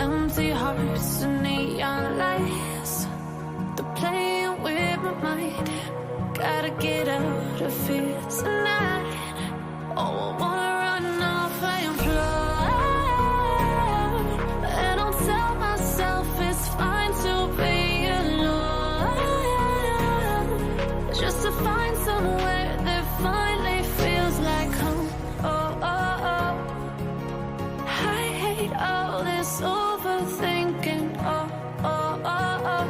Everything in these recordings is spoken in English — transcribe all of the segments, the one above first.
empty hearts and neon lights. They're playing with my mind. Gotta get out of here tonight. Oh, I wanna run off and fly. And I'll tell myself it's fine to be alone, just to find somewhere that finally feels like home. Oh, oh, oh. I hate all this overthinking. Oh, oh, oh, oh.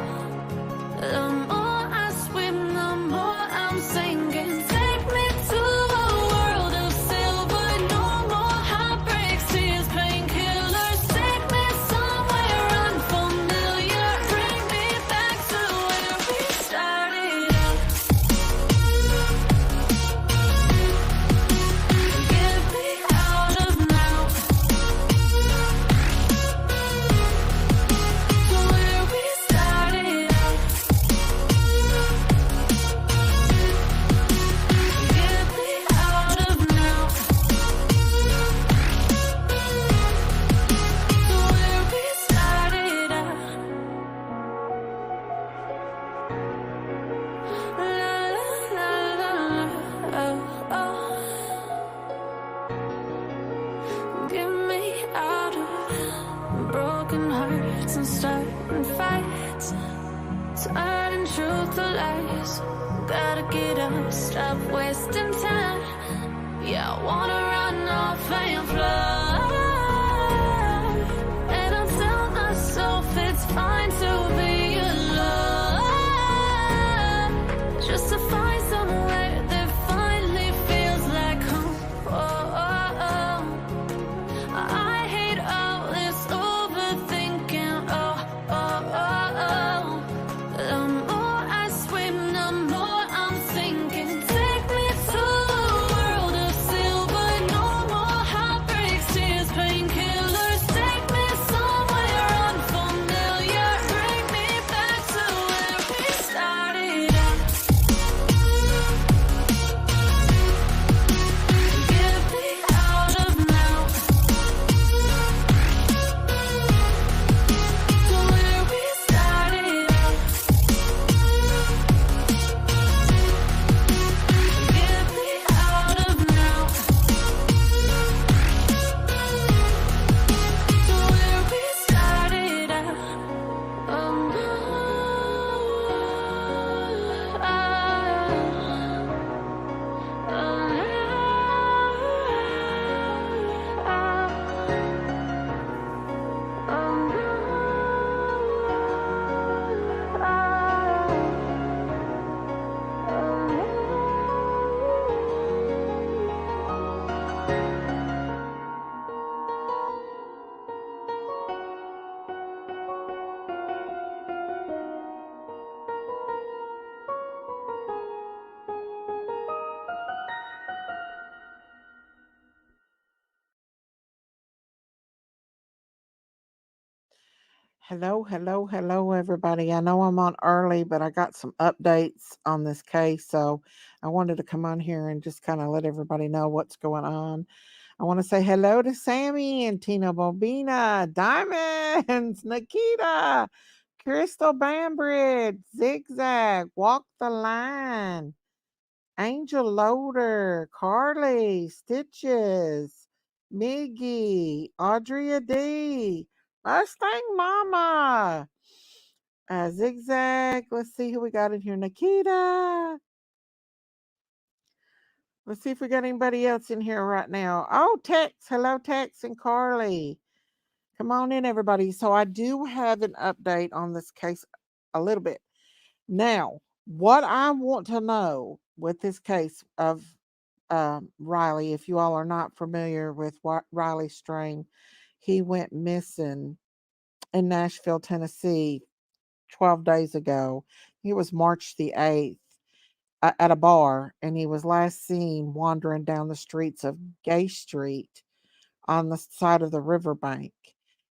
The more I swim, the more I'm sinking. Take me to a world of silver. No more heartbreaks, tears, painkillers. Take me somewhere unfamiliar. Bring me back to where we started out. Get me out of now. To where we started out. Get me out of now. To where we started out. La la la la la. Oh, oh. Get me out of broken hearts and starting fights, turning truth to lies. Gotta get up, stop wasting time. Yeah, I wanna run off and fly. And I'll tell myself it's fine to be alone, just to find somewhere that finally feels like home. Oh, oh, oh. I hate all this overthinking. Oh, oh, oh, oh. The more I swim, the more I'm sinking. Take me to a world of silver. No more heartbreaks, tears, painkillers. Take me somewhere unfamiliar. Bring me back to where we started out. Get me out of now. To where we started out. Get me out of now. To where we started out. Oh, Hello, hello, hello, everybody. I know I'm on early, but I got some updates on this case. So I wanted to come on here and just kind of let everybody know what's going on. I want to say hello to Sammy and Tina Bobina, Diamonds, Nikita, Crystal Bambridge, Zigzag, Walk the Line, Angel Loader, Carly, Stitches, Miggy, Audrey D, Mustang Mama, Zigzag. Let's see who we got in here. Nikita. Let's see if we got anybody else in here right now. Oh, Tex. Hello, Tex and Carly. Come on in, everybody. So I do have an update on this case a little bit. Now, what I want to know with this case of Riley, if you all are not familiar with Riley Strain, he went missing in Nashville, Tennessee 12 days ago. It was March the 8th at a bar, and he was last seen wandering down the streets of Gay Street on the side of the riverbank.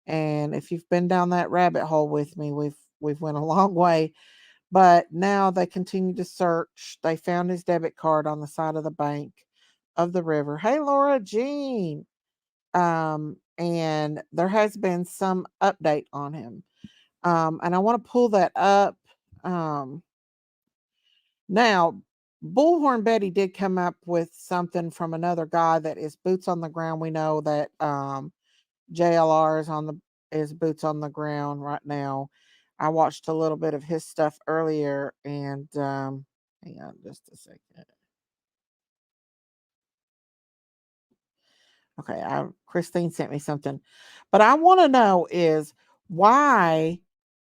And if you've been down that rabbit hole with me, we've went a long way. But now they continue to search. They found his debit card on the side of the bank of the river. Hey, Laura Jean. and there has been some update on him. And I want to pull that up. Um, Now, Bullhorn Betty did come up with something from another guy that is boots on the ground. We know that JLR is boots on the ground right now. I watched a little bit of his stuff earlier, and hang on just a second. Okay, Christine sent me something, but I want to know is why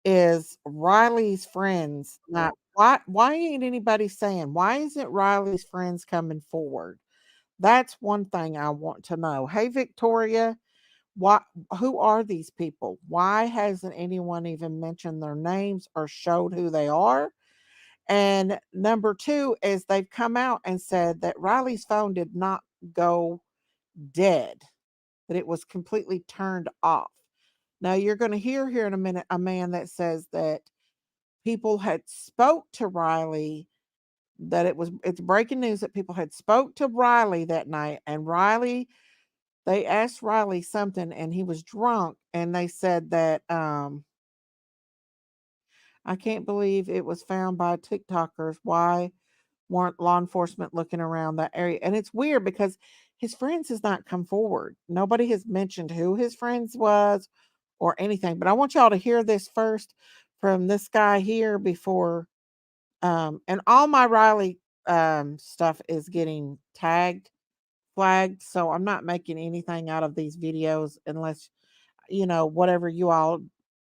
is Riley's friends not why ain't anybody saying why isn't Riley's friends coming forward? That's one thing I want to know. Hey Victoria, what who are these people? Why hasn't anyone even mentioned their names or showed who they are? And number 2 is they've come out and said that Riley's phone did not go dead, that it was completely turned off. Now you're going to hear here in a minute a man that says that people had spoke to Riley, that it's breaking news that people had spoke to Riley that night, and Riley, they asked Riley something and he was drunk, and they said that I can't believe it was found by TikTokers. Why weren't law enforcement looking around that area? And it's weird because his friends has not come forward. Nobody has mentioned who his friends was or anything. But I want y'all to hear this first from this guy here before and all my Riley stuff is getting flagged. So I'm not making anything out of these videos unless whatever you all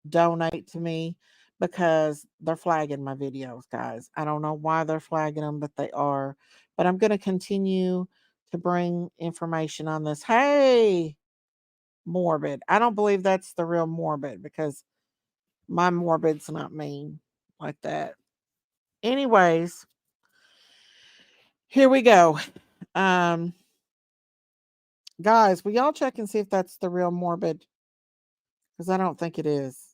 donate to me, because they're flagging my videos, guys. I don't know why they're flagging them, but they are. But I'm going to continue to bring information on this. Hey, Morbid. I don't believe that's the real Morbid, because my Morbid's not mean like that. Anyways, here we go. Guys, will y'all check and see if that's the real Morbid? Because I don't think it is.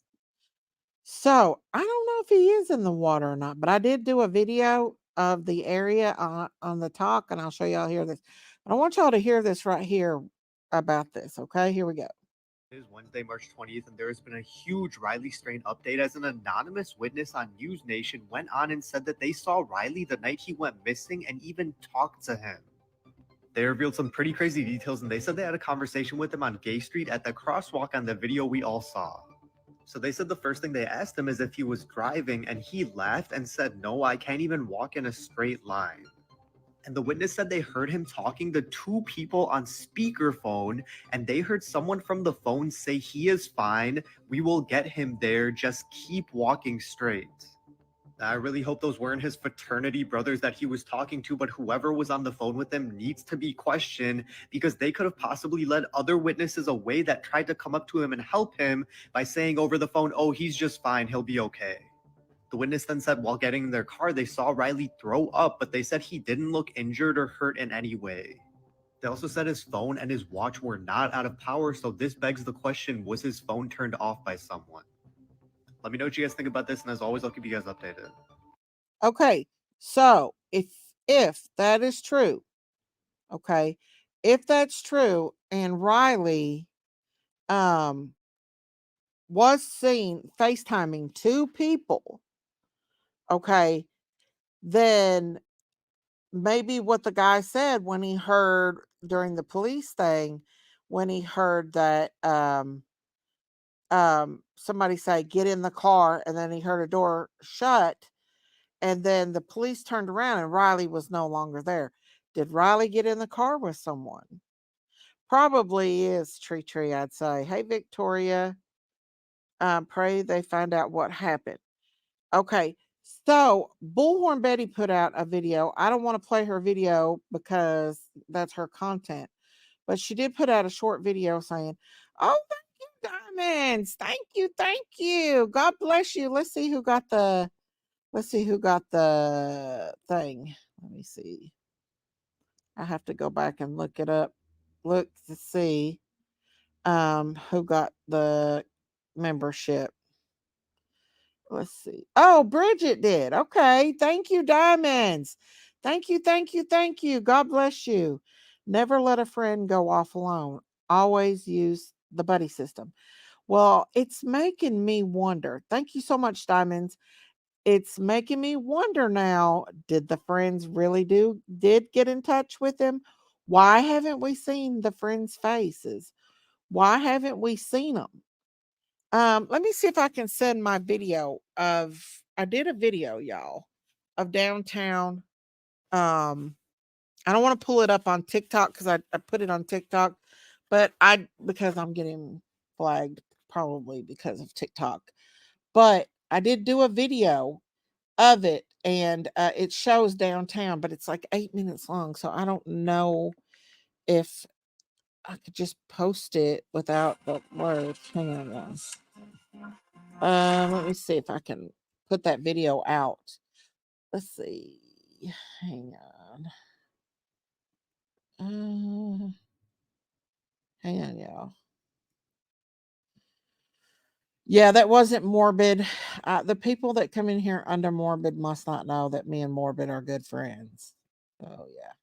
So I don't know if he is in the water or not, but I did do a video of the area on the talk, and I'll show y'all here this. I want y'all to hear this right here about this. Okay, here we go. It is Wednesday, March 20th, and there has been a huge Riley Strain update as an anonymous witness on News Nation went on and said that they saw Riley the night he went missing and even talked to him. They revealed some pretty crazy details, and they said they had a conversation with him on Gay Street at the crosswalk on the video we all saw. So they said the first thing they asked him is if he was driving, and he laughed and said, "No, I can't even walk in a straight line." And the witness said they heard him talking to 2 people on speakerphone, and they heard someone from the phone say, "He is fine, we will get him there, just keep walking straight." I really hope those weren't his fraternity brothers that he was talking to, but whoever was on the phone with him needs to be questioned, because they could have possibly led other witnesses away that tried to come up to him and help him by saying over the phone, "Oh, he's just fine, he'll be okay." The witness then said while getting in their car, they saw Riley throw up, but they said he didn't look injured or hurt in any way. They also said his phone and his watch were not out of power, so this begs the question, was his phone turned off by someone? Let me know what you guys think about this, and as always, I'll keep you guys updated. Okay, so if that is true, okay, if that's true, and Riley was seen FaceTiming 2 people, okay, then maybe what the guy said when he heard during the police thing, when he heard that somebody say get in the car, and then he heard a door shut, and then the police turned around and Riley was no longer there. Did Riley get in the car with someone? Probably is Tree, I'd say. Hey Victoria, pray they find out what happened. Okay, so Bullhorn Betty put out a video. I don't want to play her video because that's her content, but she did put out a short video saying, "Oh, thank you, Diamonds. Thank you, thank you. God bless you." Let's see who got the thing. Let me see. I have to go back and look it up. Look to see who got the membership. Let's see. Oh, Bridget did. Okay. Thank you, Diamonds. Thank you, thank you, thank you. God bless you. Never let a friend go off alone. Always use the buddy system. Well, it's making me wonder. Thank you so much, Diamonds. It's making me wonder now, did the friends really did get in touch with him? Why haven't we seen the friends' faces? Why haven't we seen them? Let me see if I can send my video of I did a video, y'all, of downtown. I don't want to pull it up on TikTok because I put it on TikTok, but because I'm getting flagged probably because of TikTok. But I did do a video of it and it shows downtown, but it's like 8 minutes long. So I don't know if I could just post it without the words. Hang on, guys. Let me see if I can put that video out. Let's see. Hang on. Hang on, y'all. Yeah, that wasn't Morbid. The people that come in here under Morbid must not know that me and Morbid are good friends. Oh, yeah.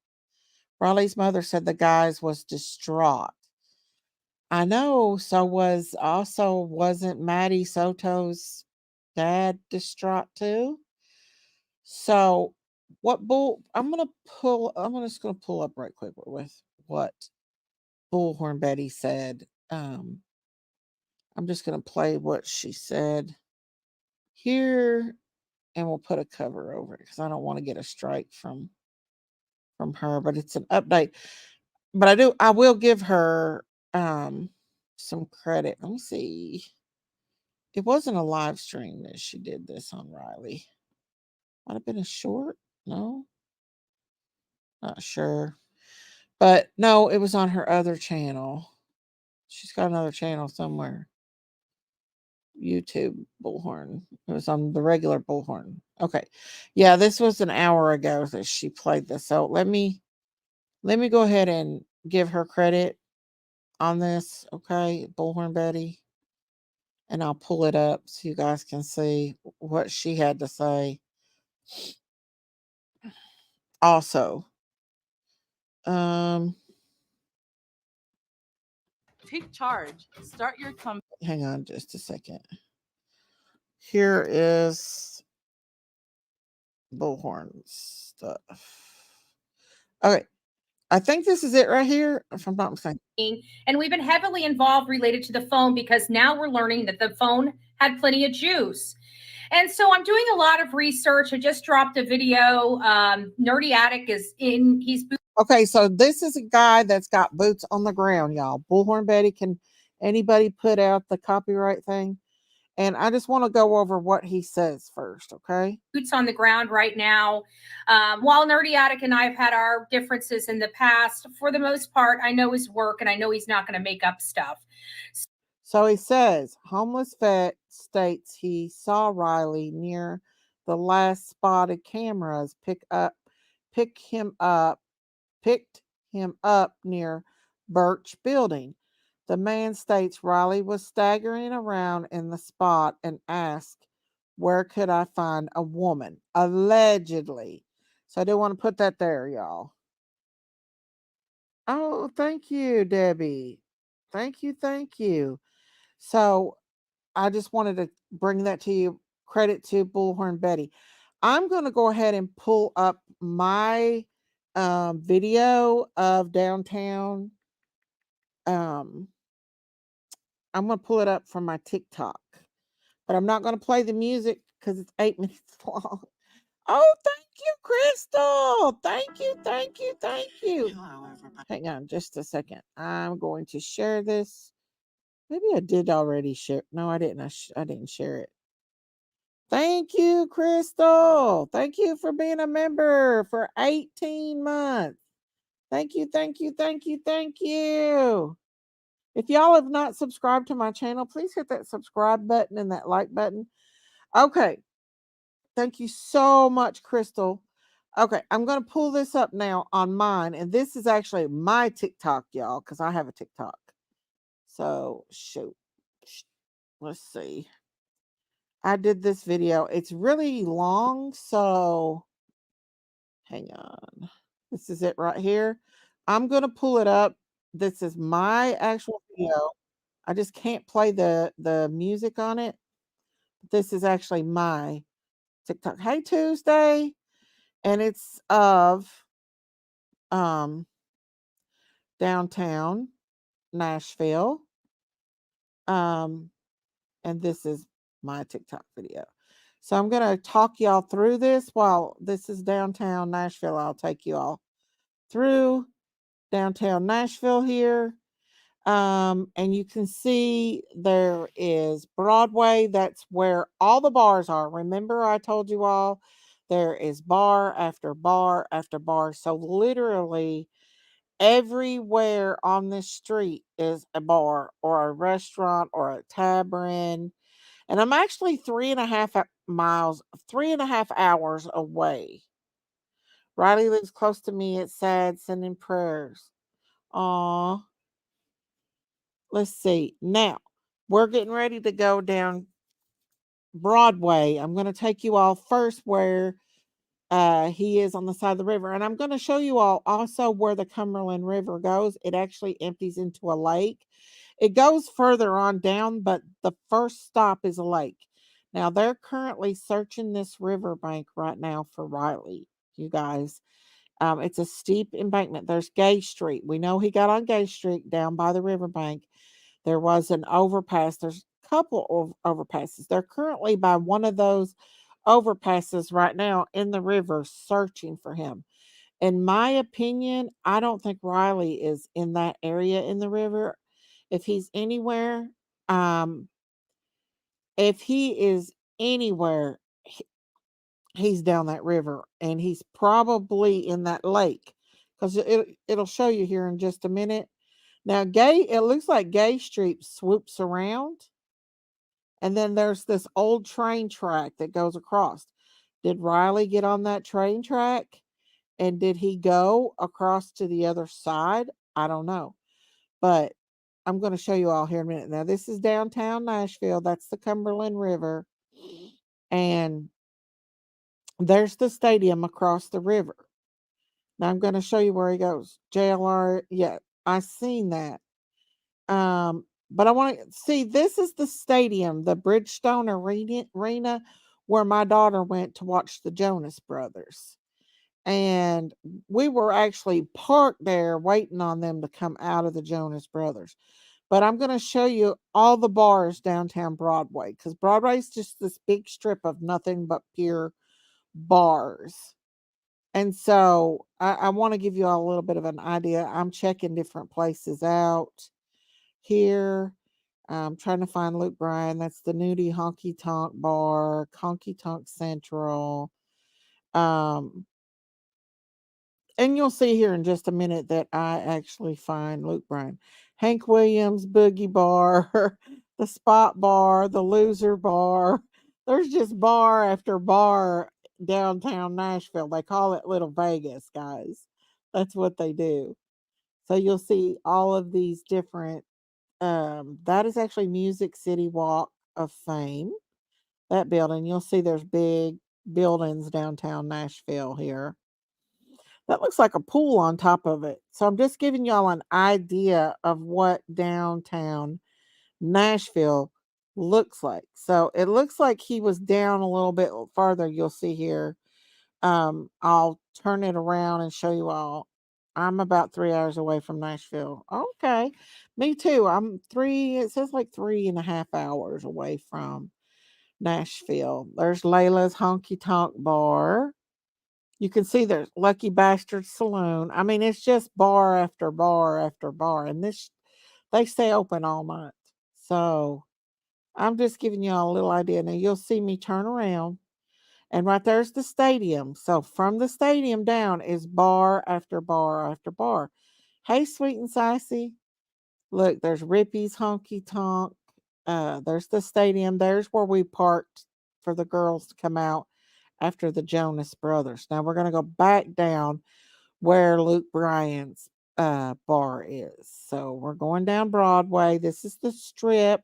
Raleigh's mother said the guys was distraught. I know. Wasn't Maddie Soto's dad distraught too? So I'm just gonna pull up right quick with what Bullhorn Betty said. I'm just gonna play what she said here and we'll put a cover over it because I don't want to get a strike from her, but it's an update. But I will give her some credit. Let me see. It wasn't a live stream that she did this on Riley. Might have been a short. No, not sure. But no, it was on her other channel. She's got another channel somewhere. YouTube Bullhorn. It was on the regular Bullhorn. Okay. Yeah, this was an hour ago that she played this. So let me go ahead and give her credit on this. Okay, Bullhorn Betty. And I'll pull it up so you guys can see what she had to say. Also, take charge. Start your company. Hang on just a second. Here is Bullhorn stuff. Okay. I think this is it right here, if I'm not mistaken. And we've been heavily involved related to the phone because now we're learning that the phone had plenty of juice. And so I'm doing a lot of research. I just dropped a video. Nerdy Attic is in. Okay, so this is a guy that's got boots on the ground, y'all. Bullhorn Betty, can anybody put out the copyright thing? And I just want to go over what he says first, okay? Boots on the ground right now. While Nerdy Attic and I have had our differences in the past, for the most part, I know his work and I know he's not going to make up stuff. So he says, homeless vet states he saw Riley near the last spotted cameras picked him up near Birch Building. The man states Riley was staggering around in the spot and asked, where could I find a woman? Allegedly. So I do want to put that there, y'all. Oh, thank you, Debbie. Thank you. Thank you. So I just wanted to bring that to you. Credit to Bullhorn Betty. I'm going to go ahead and pull up my video of downtown. I'm going to pull it up from my TikTok, but I'm not going to play the music because it's 8 minutes long. Oh, thank you, Crystal. Thank you. Thank you. Thank you. Hello, everybody. Hang on just a second. I'm going to share this. Maybe I did already share. No, I didn't. I didn't share it. Thank you, Crystal. Thank you for being a member for 18 months. Thank you. Thank you. Thank you. Thank you. If y'all have not subscribed to my channel, please hit that subscribe button and that like button. Okay. Thank you so much, Crystal. Okay, I'm going to pull this up now on mine. And this is actually my TikTok, y'all, because I have a TikTok. So, shoot. Let's see. I did this video. It's really long, so hang on. This is it right here. I'm going to pull it up. This is my actual video. I just can't play the music on it. This is actually my TikTok. Hey Tuesday, and it's of um downtown Nashville. Um, and this is my TikTok video. So I'm gonna talk y'all through this while this is downtown Nashville. I'll take you all through downtown Nashville here. And you can see there is Broadway. That's where all the bars are. Remember, I told you all there is bar after bar after bar. So literally everywhere on this street is a bar or a restaurant or a tavern. And I'm actually 3.5 hours away. Riley lives close to me. It's sad, sending prayers. Aw. Let's see. Now, we're getting ready to go down Broadway. I'm going to take you all first where he is on the side of the river. And I'm going to show you all also where the Cumberland River goes. It actually empties into a lake. It goes further on down, but the first stop is a lake. Now, they're currently searching this riverbank right now for Riley, you guys. It's a steep embankment. There's Gay Street. We know he got on Gay Street down by the riverbank. There was an overpass. There's a couple of overpasses. They're currently by one of those overpasses right now in the river searching for him. In my opinion, I don't think Riley is in that area in the river. If he's anywhere, um, if he is anywhere, he's down that river and he's probably in that lake because it'll show you here in just a minute. Now, it looks like Gay Street swoops around, and then there's this old train track that goes across. Did Riley get on that train track? And did he go across to the other side? I don't know. But I'm going to show you all here in a minute. Now, this is downtown Nashville. That's the Cumberland River. And there's the stadium across the river. Now, I'm going to show you where he goes. JLR, yeah, I seen that. But I want to see, this is the stadium, the Bridgestone Arena, where my daughter went to watch the Jonas Brothers. And we were actually parked there waiting on them to come out of the Jonas Brothers. But I'm going to show you all the bars downtown Broadway, because Broadway is just this big strip of nothing but pure bars. And so I want to give you all a little bit of an idea. I'm checking different places out here. I'm trying to find Luke Bryan. That's the Nudie Honky Tonk Bar, Honky Tonk Central. And you'll see here in just a minute that I actually find Luke Bryan. Hank Williams, Boogie Bar, the Spot Bar, the Loser Bar. There's just bar after bar downtown Nashville. They call it Little Vegas, guys. That's what they do. So you'll see all of these different, that is actually Music City Walk of Fame. That building, you'll see there's big buildings downtown Nashville here. That looks like a pool on top of it. So I'm just giving y'all an idea of what downtown Nashville looks like. So it looks like he was down a little bit farther. You'll see here. I'll turn it around and show you all. I'm about 3 hours away from Nashville. Okay. Me too. It says like 3.5 hours away from Nashville. There's Layla's Honky Tonk Bar. You can see there's Lucky Bastard Saloon. I mean, it's just bar after bar after bar. And they stay open all night. So I'm just giving you all a little idea. Now you'll see me turn around. And right there's the stadium. So from the stadium down is bar after bar after bar. Hey, Sweet and Sassy. Look, there's Rippy's Honky Tonk. There's the stadium. There's where we parked for the girls to come out after the Jonas Brothers. Now we're going to go back down where Luke Bryan's bar is. So we're going down Broadway. This is the strip.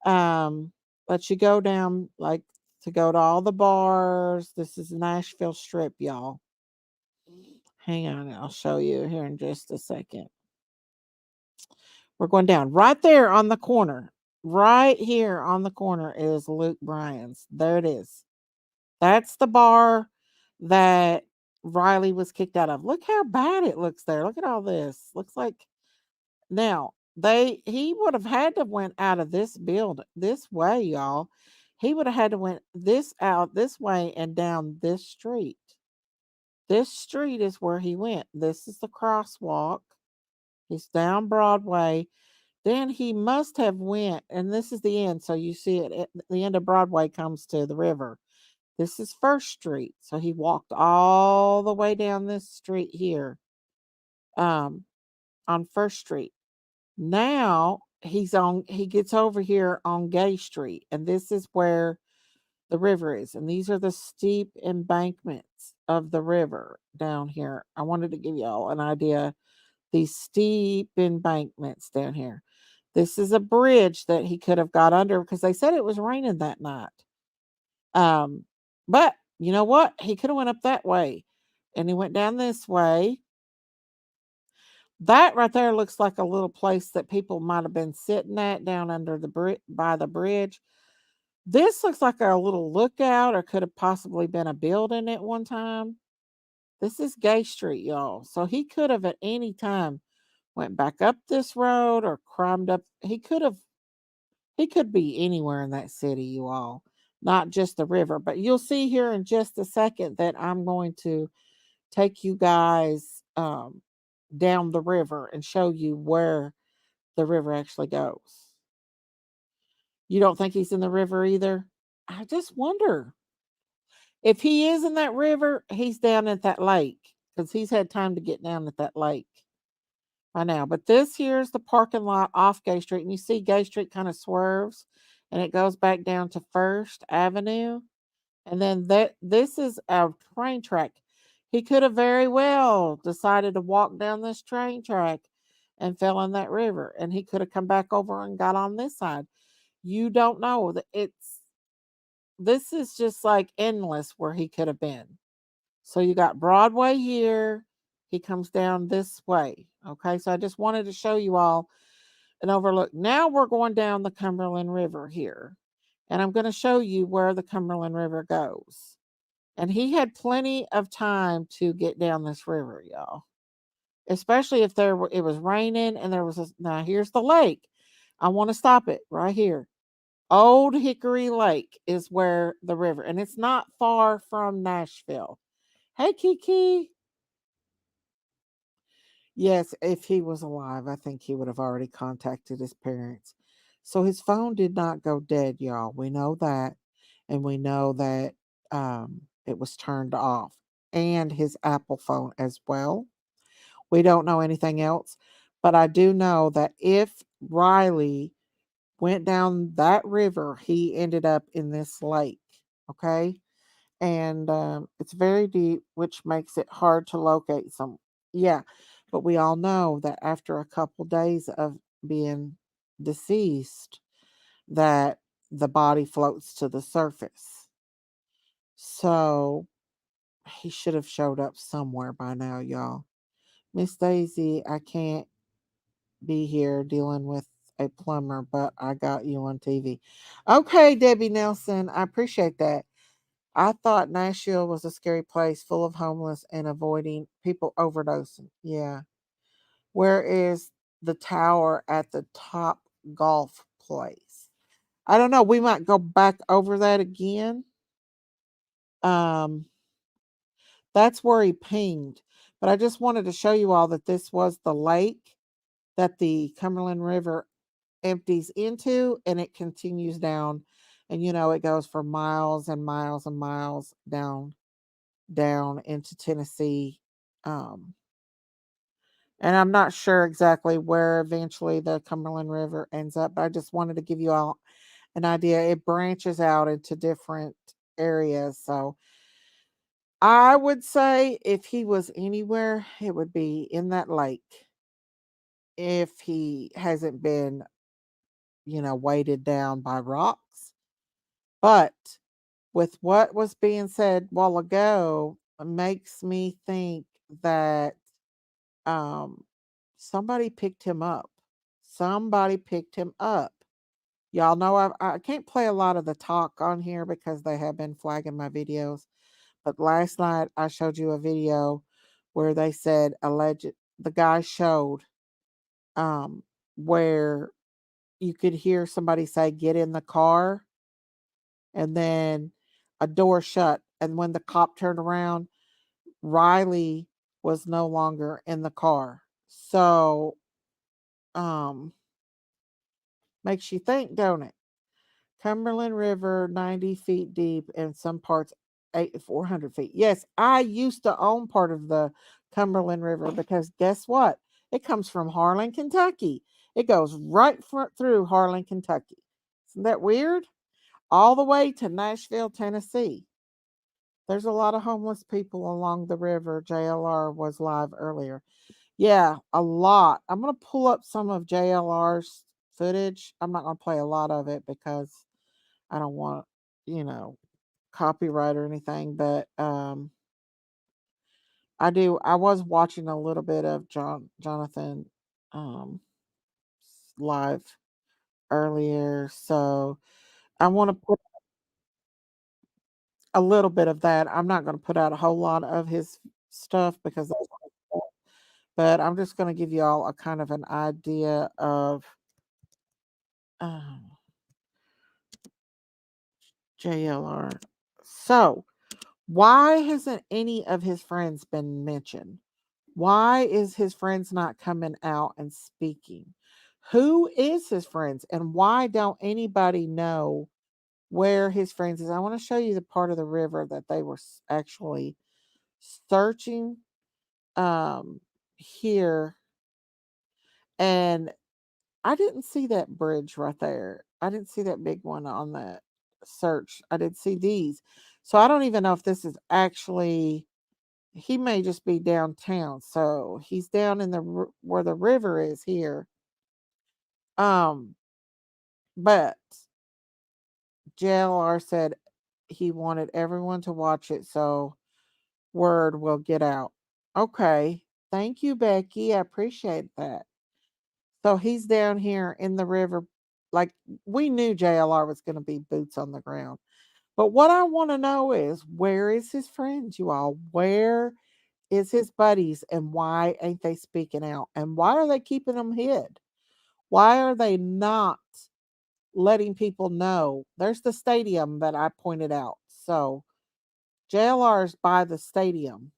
Let you go down like to go to all the bars. This is Nashville Strip, y'all. Hang on, I'll show you here in just a second. We're going down. Right there on the corner. Right here on the corner is Luke Bryan's. There it is. That's the bar that Riley was kicked out of. Look how bad it looks there. Look at all this. Looks like now he would have had to went out of this building this way, y'all. He would have had to went this out this way and down this street. This street is where he went. This is the crosswalk. He's down Broadway. Then he must have went, and this is the end. So you see it at the end of Broadway comes to the river. This is First Street. So he walked all the way down this street here, on First Street. Now he gets over here on Gay Street, and this is where the river is. And these are the steep embankments of the river down here. I wanted to give y'all an idea. These steep embankments down here. This is a bridge that he could have got under because they said it was raining that night. But you know what? He could have went up that way, and he went down this way. That right there looks like a little place that people might have been sitting at down under the by the bridge. This looks like a little lookout, or could have possibly been a building at one time. This is Gay Street, y'all. So he could have at any time went back up this road or climbed up. He could be anywhere in that city, you all, not just the river. But you'll see here in just a second that I'm going to take you guys down the river and show you where the river actually goes. You don't think he's in the river either? I just wonder. If he is in that river, he's down at that lake because he's had time to get down at that lake by now. But this here is the parking lot off Gay Street. And you see Gay Street kind of swerves and it goes back down to First Avenue. And then this is a train track. He could have very well decided to walk down this train track and fell in that river. And he could have come back over and got on this side. You don't know. This is just like endless where he could have been. So you got Broadway here. He comes down this way. Okay, so I just wanted to show you all an overlook. Now we're going down the Cumberland River here. And I'm going to show you where the Cumberland River goes. And he had plenty of time to get down this river, y'all. Especially if it was raining and there was now here's the lake. I want to stop it right here. Old Hickory Lake is where the river, and it's not far from Nashville. Hey, Kiki. Yes, if he was alive, I think he would have already contacted his parents. So his phone did not go dead, y'all. We know that. And we know that it was turned off, and his Apple phone as well. We don't know anything else. But I do know that if Riley went down that river, he ended up in this lake. Okay. And it's very deep, which makes it hard to locate some. Yeah. But we all know that after a couple days of being deceased, that the body floats to the surface. So he should have showed up somewhere by now, y'all. Miss Daisy, I can't be here dealing with a plumber, but I got you on TV. Okay, Debbie Nelson, I appreciate that. I thought Nashville was a scary place full of homeless and avoiding people overdosing. Yeah. Where is the tower at the top golf place? I don't know. We might go back over that again. That's where he pinged. But I just wanted to show you all that this was the lake that the Cumberland River empties into, and it continues down, and it goes for miles and miles and miles down into Tennessee. And I'm not sure exactly where eventually the Cumberland River ends up, but I just wanted to give you all an idea. It branches out into different areas. So I would say if he was anywhere, it would be in that lake. If he hasn't been weighted down by rocks. But with what was being said a while ago, it makes me think that somebody picked him up. somebody picked him up. Y'all know I can't play a lot of the talk on here because they have been flagging my videos. But last night I showed you a video where they said the guy showed where you could hear somebody say, "Get in the car," and then a door shut. And when the cop turned around, Riley was no longer in the car. So, makes you think, don't it? Cumberland River, 90 feet deep, and some parts 400 feet. Yes, I used to own part of the Cumberland River because guess what? It comes from Harlan, Kentucky. It goes right through Harlan, Kentucky. Isn't that weird? All the way to Nashville, Tennessee. There's a lot of homeless people along the river. JLR was live earlier. Yeah, a lot. I'm going to pull up some of JLR's footage. I'm not going to play a lot of it because I don't want, copyright or anything, but I was watching a little bit of Jonathan live earlier, so I want to put a little bit of that. I'm not going to put out a whole lot of his stuff because but I'm just going to give you all a kind of an idea of JLR. So, why hasn't any of his friends been mentioned? Why is his friends not coming out and speaking? Who is his friends and why don't anybody know where his friends is? I want to show you the part of the river that they were actually searching here, and I didn't see that bridge right there. I didn't see that big one on that search. I did see these. So I don't even know if this is actually, he may just be downtown. So he's down in where the river is here. But JLR said he wanted everyone to watch it so word will get out. Okay. Thank you, Becky. I appreciate that. So he's down here in the river. Like, we knew JLR was going to be boots on the ground. But what I want to know is, where is his friends, you all? Where is his buddies, and why ain't they speaking out? And why are they keeping them hid? Why are they not letting people know? There's the stadium that I pointed out. So JLR is by the stadium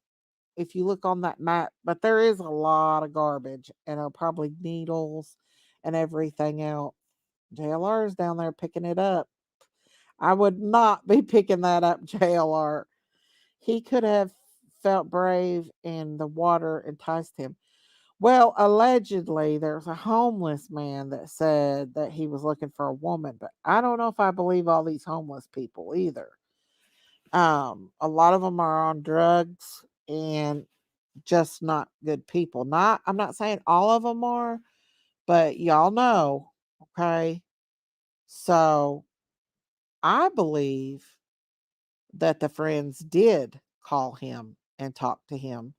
if you look on that map, but there is a lot of garbage and probably needles and everything else. JLR is down there picking it up. I would not be picking that up, JLR. He could have felt brave and the water enticed him. Well, allegedly, there's a homeless man that said that he was looking for a woman, but I don't know if I believe all these homeless people either. A lot of them are on drugs and just not good people. I'm not saying all of them are, but y'all know, okay? So I believe that the friends did call him and talk to him.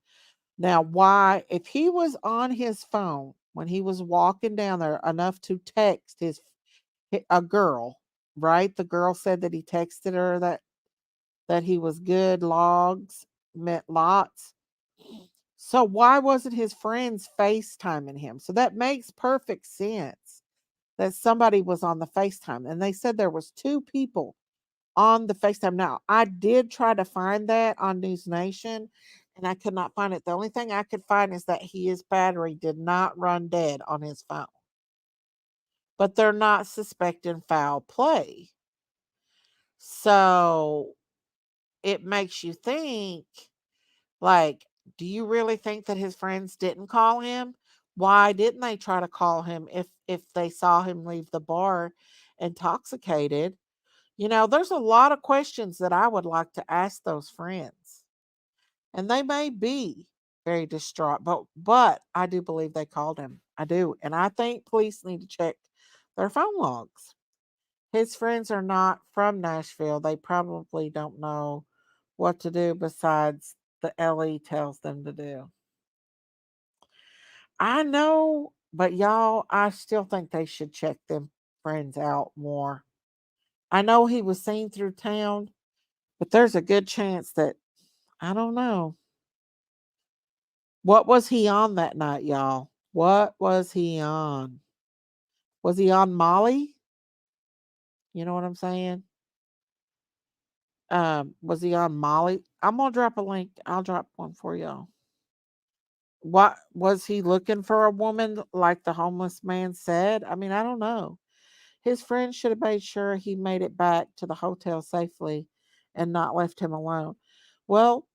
Now, why, if he was on his phone when he was walking down there enough to text a girl, right? The girl said that he texted her that he was good, logs meant lots. So why wasn't his friends FaceTiming him? So that makes perfect sense that somebody was on the FaceTime. And they said there was 2 people on the FaceTime. Now, I did try to find that on News Nation and I could not find it. The only thing I could find is that his battery did not run dead on his phone. But they're not suspecting foul play. So it makes you think, like, do you really think that his friends didn't call him? Why didn't they try to call him if they saw him leave the bar intoxicated? There's a lot of questions that I would like to ask those friends. And they may be very distraught, but I do believe they called him. I do. And I think police need to check their phone logs. His friends are not from Nashville. They probably don't know what to do besides the LE tells them to do. I know But y'all, I still think they should check them friends out more. I know he was seen through town, but there's a good chance that I don't know. What was he on that night, y'all? What was he on? Was he on Molly? You know what I'm saying? Was he on Molly? I'm gonna drop a link. I'll drop one for y'all. What was he looking for a woman like the homeless man said? I mean, I don't know. His friends should have made sure he made it back to the hotel safely and not left him alone. Well,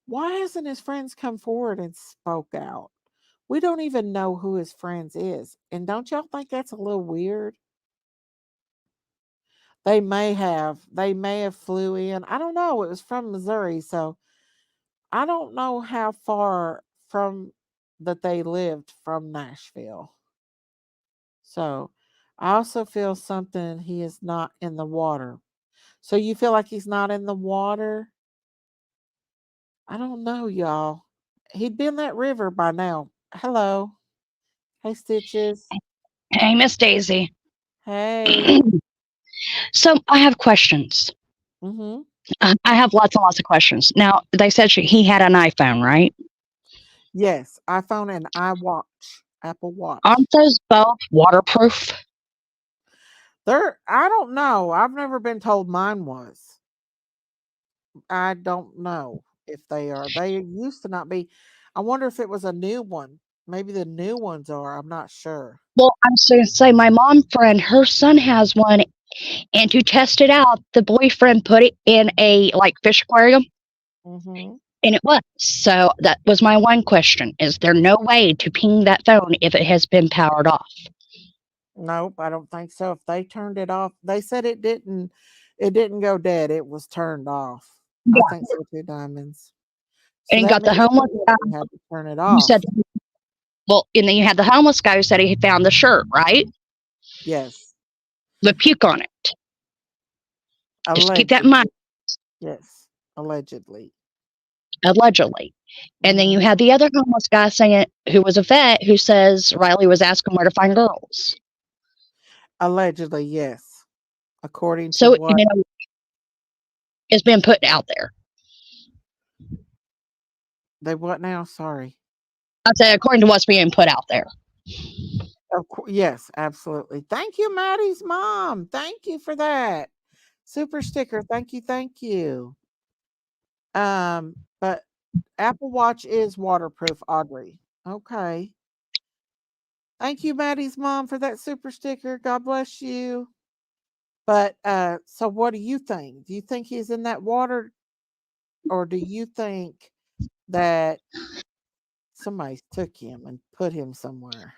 why hasn't his friends come forward and spoke out? We don't even know who his friends is. And don't y'all think that's a little weird? They may have flew in. I don't know. It was from Missouri, so I don't know how far from that they lived from Nashville. So I also feel something he is not in the water. So you feel like he's not in the water? I don't know, y'all. He'd be in that river by now. Hello. Hey, Stitches. Hey, Miss Daisy. Hey. So I have questions. Mm-hmm. I have lots and lots of questions. Now, they said he had an iPhone, right? Yes, iPhone and iWatch, Apple Watch. Aren't those both waterproof? I don't know. I've never been told mine was. I don't know if they are. They used to not be. I wonder if it was a new one. Maybe the new ones are. I'm not sure. Well, I was going to say my mom friend, her son has one, and to test it out, the boyfriend put it in a fish aquarium, Mm-hmm. and it was. So that was my one question: is there no way to ping that phone if it has been powered off? Nope, I don't think so. If they turned it off, they said it didn't. It didn't go dead. It was turned off. I Yeah, think so too, Diamonds. So and you that got the means homeless guy somebody had to turn it who said, off. well, and then you had the homeless guy who said he found the shirt, right? Yes, With puke on it. Just keep that in mind. allegedly. Yes, allegedly. Allegedly. And then you Hmm. had the other homeless guy saying, who was a vet, who says Riley was asking where to find girls. Allegedly, yes. According to So, what it's been put out there. they what now? Sorry. I say, according to what's being put out there. Yes, absolutely. Thank you, Maddie's mom. Thank you for that super sticker. Thank you, thank you. But Apple Watch is waterproof, Audrey. Okay. Thank you, Maddie's mom, for that super sticker. God bless you. But so what do you think? Do you think he's in that water, or do you think that somebody took him and put him somewhere?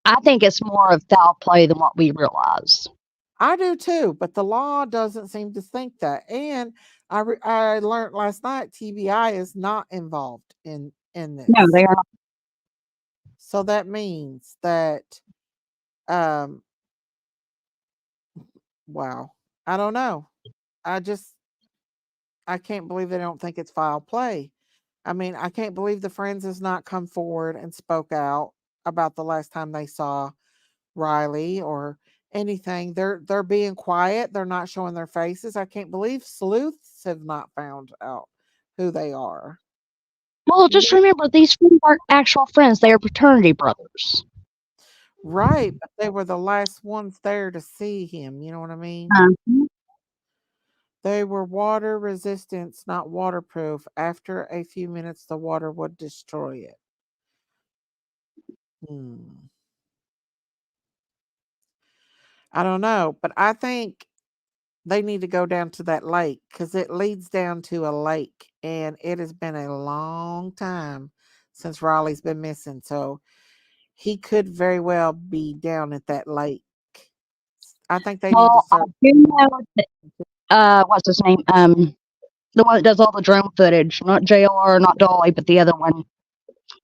I think it's more of foul play than what we realize. I do too, but the law doesn't seem to think that. And I learned last night TBI is not involved in No, this. they are not. So that means that um wow, I don't know. I just I can't believe they don't think it's foul play. I mean, I can't believe the friends has not come forward and spoke out about the last time they saw Riley or anything. They're being quiet. They're not showing their faces. I can't believe sleuths have not found out who they are. Well, You just know, remember, these friends aren't actual friends. They are fraternity brothers. right? But they were the last ones there to see him. You know what I mean? Mhm. They were water resistance, not waterproof. After a few minutes, the water would destroy it. Hmm. I don't know, but I think they need to go down to that lake because it leads down to a lake, and it has been a long time since Raleigh's been missing. So he could very well be down at that lake. I think they need to Well, I start. do know that, what's his name? The one that does all the drone footage, not JLR, not Dolly, but the other one,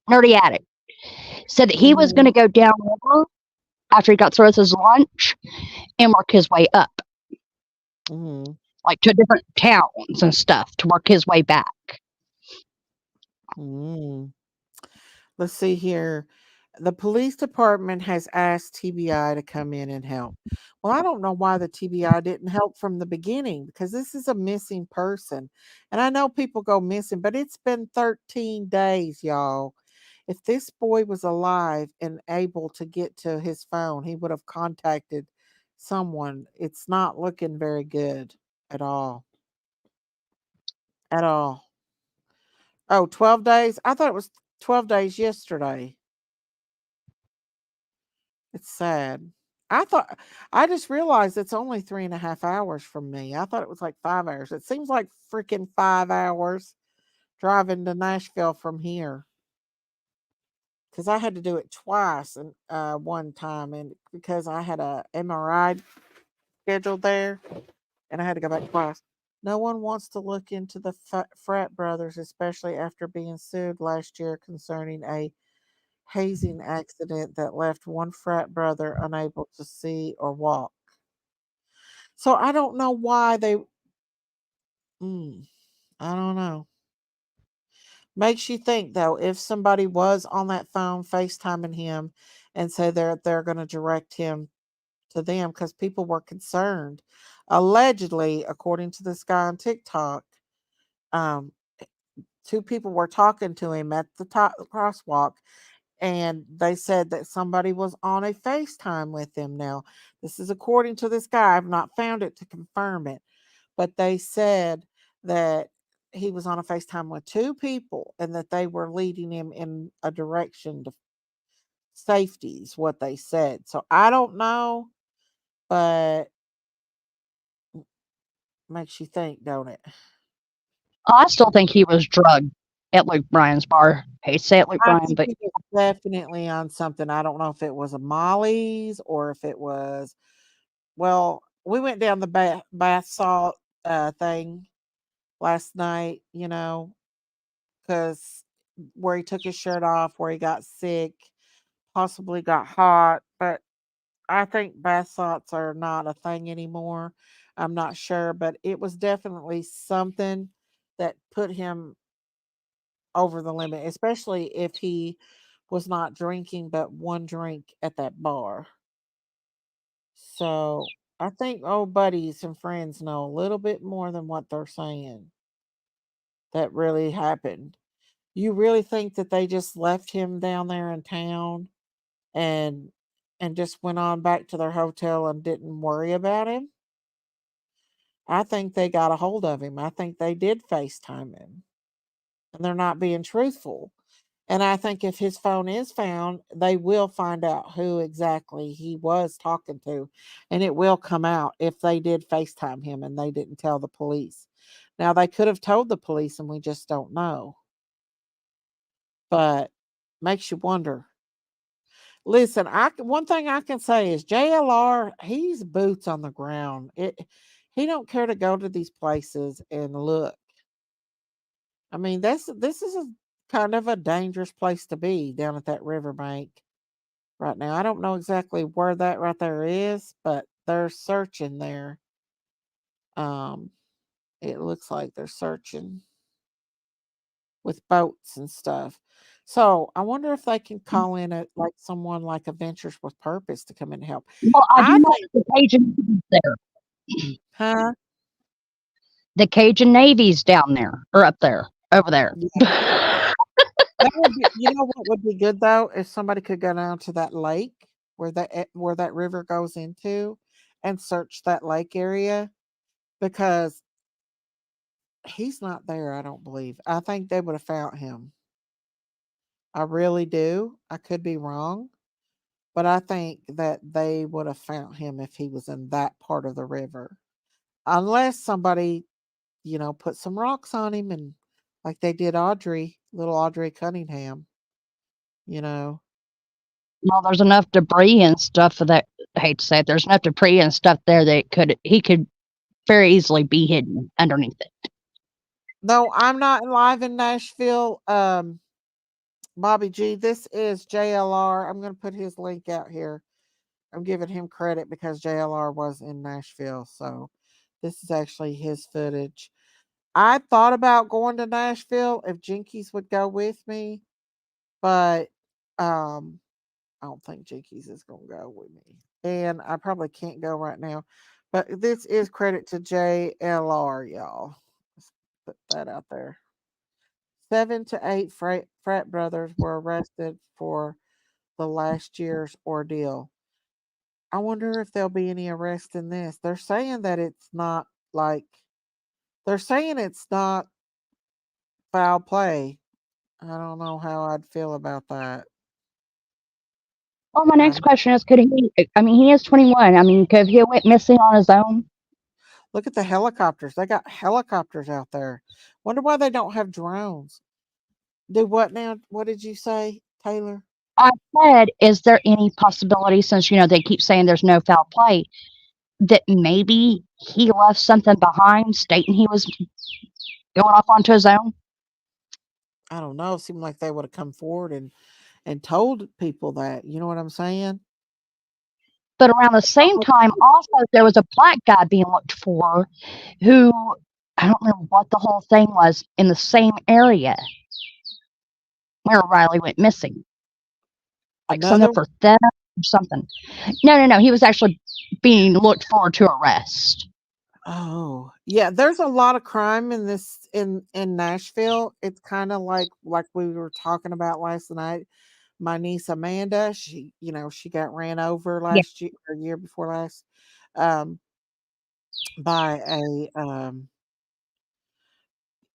Nerdy Addict, said that he was going Mhm, to go down river after he got through with his lunch and work his way up, mhm, to different towns and stuff to work his way back. mhm. Let's see here. The police department has asked TBI to come in and help. Well, I don't know why the TBI didn't help from the beginning because this is a missing person. And I know people go missing, but it's been 13 days, y'all. If this boy was alive and able to get to his phone, he would have contacted someone. It's not looking very good at all. At all. Oh, 12 days? I thought it was 12 days yesterday. It's sad. I just realized it's only 3.5 hours from me. I thought it was like 5 hours. It seems like freaking 5 hours driving to Nashville from here. Because I had to do it twice and one time, and because I had a MRI scheduled there, and I had to go back twice. No one wants to look into the frat brothers, especially after being sued last year concerning a hazing accident that left one frat brother unable to see or walk. So I don't know why they. I don't know. Makes you think though, if somebody was on that phone FaceTiming him and say they're going to direct him to them because people were concerned. Allegedly, according to this guy on TikTok, um, two people were talking to him at the top crosswalk, and they said that somebody was on a FaceTime with him. Now, this is according to this guy. I've not found it to confirm it, but they said that he was on a FaceTime with two people and that they were leading him in a direction to safety, is what they said. So I don't know, but makes you think, don't it? I still think he was drugged at Luke Bryan's bar. Hate to say it, Luke I Bryan, think but he was definitely on something. I don't know if it was a Molly's or if it was. Well, we went down the bath salt thing last night, because where he took his shirt off, where he got sick, possibly got hot. But I think bath salts are not a thing anymore. I'm not sure, but it was definitely something that put him over the limit, especially if he was not drinking but one drink at that bar. So I think old buddies and friends know a little bit more than what they're saying that really happened. You really think that they just left him down there in town and just went on back to their hotel and didn't worry about him? I think they got a hold of him. I think they did FaceTime him and they're not being truthful. And I think if his phone is found, they will find out who exactly he was talking to. And it will come out if they did FaceTime him and they didn't tell the police. Now, they could have told the police and we just don't know. But makes you wonder. Listen, one thing I can say is JLR, he's boots on the ground. He don't care to go to these places and look. I mean, this is a kind of a dangerous place to be down at that riverbank right now. I don't know exactly where that right there is, but they're searching there. Um, it looks like they're searching with boats and stuff. So I wonder if they can call in a like someone like Adventures with Purpose to come and help. well, I do I know think, the Cajun Navy's there. huh? The Cajun Navy's down there or up there, over there. Yeah, that would be. You know what would be good though, if somebody could go down to that lake where that river goes into, and search that lake area because he's not there. I don't believe. I think they would have found him. I really do. I could be wrong, but I think that they would have found him if he was in that part of the river. Unless somebody, put some rocks on him and like they did Audrey, little Audrey Cunningham, you know. Well, there's enough debris and stuff for that. I hate to say it. There's enough debris and stuff there that he could very easily be hidden underneath it. No, I'm not live in Nashville. Bobby G, this is JLR. I'm going to put his link out here. I'm giving him credit because JLR was in Nashville. So this is actually his footage. I thought about going to Nashville if Jinkies would go with me, but I don't think Jinkies is gonna go with me. And I probably can't go right now. But this is credit to JLR, y'all. Let's put that out there. 7 to 8 frat brothers were arrested for the last year's ordeal. I wonder if there'll be any arrest in this. They're saying that it's not like they're saying it's not foul play. I don't know how I'd feel about that. Well, my I next question is, could he? I mean, he is 21. I mean, could he have went missing on his own? look at the helicopters. They got helicopters out there. Wonder why they don't have drones. Do what now? What did you say, Taylor? I said, is there any possibility, since they keep saying there's no foul play, that maybe he left something behind, stating he was going off onto his own? I don't know. Seemed like they would have come forward and told people that. You know what I'm saying? But around the same time, also there was a black guy being looked for, who I don't remember what the whole thing was, in the same area where Riley went missing, like Another something for theft or something. No. He was actually being looked for to arrest. Oh, yeah, there's a lot of crime in this in Nashville. It's kind of like we were talking about last night. My niece Amanda, she got ran over Yeah. last year or year before last um by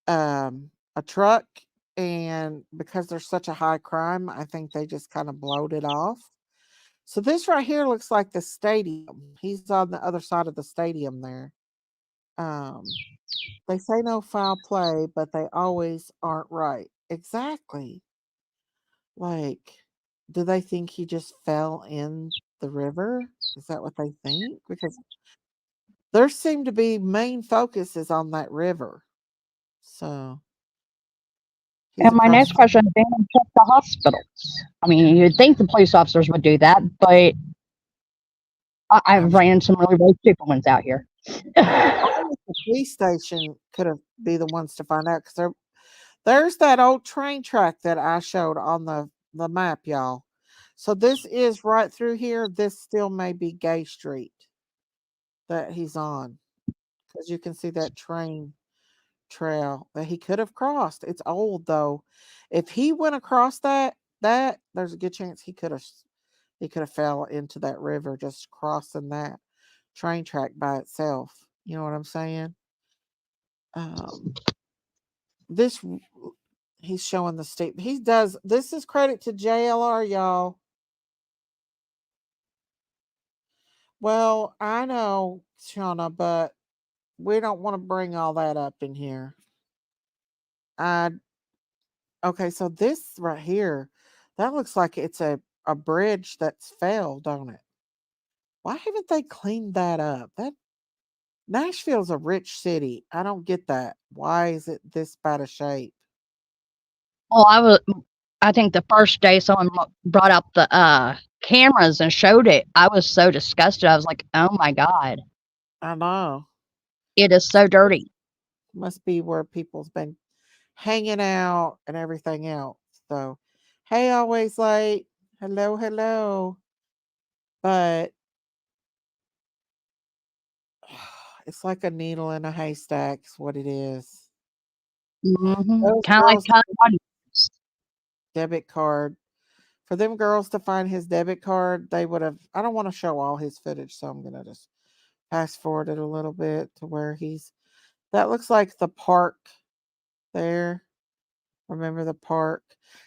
a truck, and because there's such a high crime, I think they just kind of blowed it off. So this right here looks like the stadium. He's on the other side of the stadium there. Um They say no foul play, but they always aren't right. Exactly. Like, do they think he just fell in the river? Is that what they think? Because there seem to be main focus is on that river. So he's And my across. next question is, then check the hospitals. I mean, you'd think the police officers would do that, but I'm I've ran some really brave people ones out here. the police station could have be the ones to find out because there's that old train track that I showed on the map, y'all. So this is right through here. This still may be Gay Street that he's on because you can see that train trail that he could have crossed. It's old though. If he went across that there's a good chance he could have fell into that river just crossing that train track by itself. You know what I'm saying? Um, this he's showing the state. He does. This is credit to JLR, y'all. Well, I know, Shauna, but we don't want to bring all that up in here. I Okay, so this right here, that looks like it's a bridge that's fell, don't it? Why haven't they cleaned that up? That Nashville's a rich city. I don't get that. Why is it this bad a shape? Well, I think the first day someone brought up the cameras and showed it, I was so disgusted. I was like, oh my God, I know. it is so dirty. Must be where people's been hanging out and everything else. So, hey, always late. Hello, hello. But it's like a needle in a haystack, is what it is. Those Kind of like girls' Todd Bundy. debit card. For them girls to find his debit card, they would have. I don't want to show all his footage, so I'm gonna just fast forward it a little bit to where he's. That looks like the park there. Remember the park?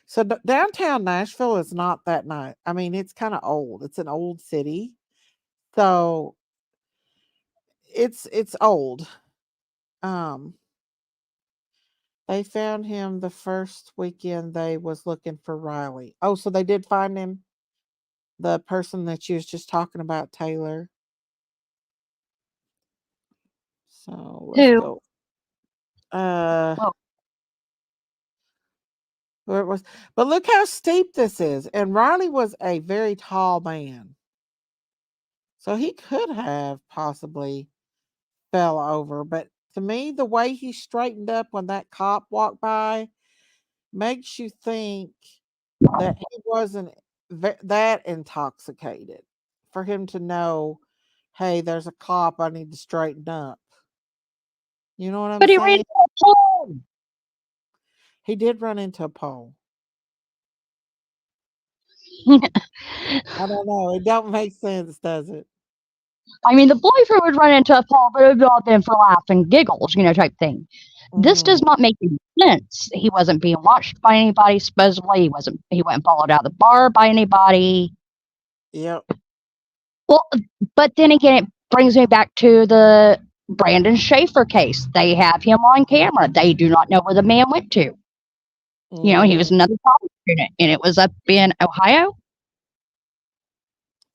So downtown Nashville is not that nice. I mean, it's kind of old. It's an old city, so it's old. Um, they found him the first weekend they was looking for Riley. Oh, so they did find him, the person that you was just talking about, Taylor. So let's Who? go. Uh, Well, where it was, but look how steep this is. And Riley was a very tall man, so he could have possibly fell over. But to me, the way he straightened up when that cop walked by makes you think that he wasn't that intoxicated for him to know, hey, there's a cop, I need to straighten up. You know what I'm But he ran saying? into a pole. He did run into a pole. I don't know. It don't make sense, does it? I mean, the boyfriend would run into a pole, but it would all been for laugh and giggles, type thing. This does Mhm. not make any sense. He wasn't being watched by anybody, supposedly. He wasn't followed out of the bar by anybody. Yep. Well, but then again, it brings me back to the Brandon Schaefer case. They have him on camera. They do not know where the man went to. He was Mhm. another college student, and it was up in Ohio.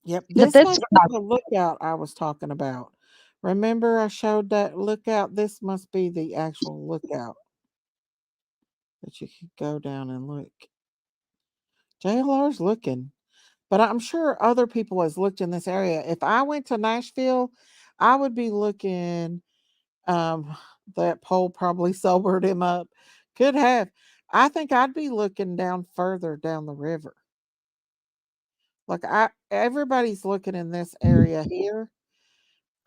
Yep. But This this must guy, be the lookout I was talking about. Remember, I showed that lookout? This must be the actual lookout that you could go down and look. JLR's looking, but I'm sure other people has looked in this area. If I went to Nashville, I would be looking. Um, that pole probably sobered him up. Could have. I think I'd be looking down further down the river. Like everybody's looking in this area here.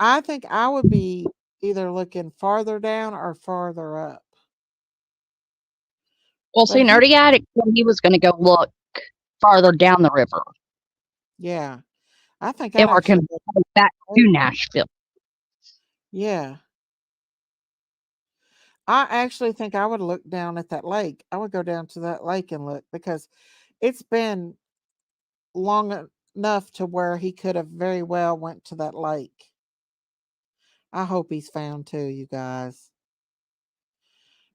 I think I would be either looking farther down or farther up. well, But see, Nerdy Addict said he was going to go look farther down the river yeah, I think I'd and work actually him back to Nashville. yeah. I actually think I would look down at that lake. I would go down to that lake and look because it's been long enough to where he could have very well went to that lake. I hope he's found too, you guys.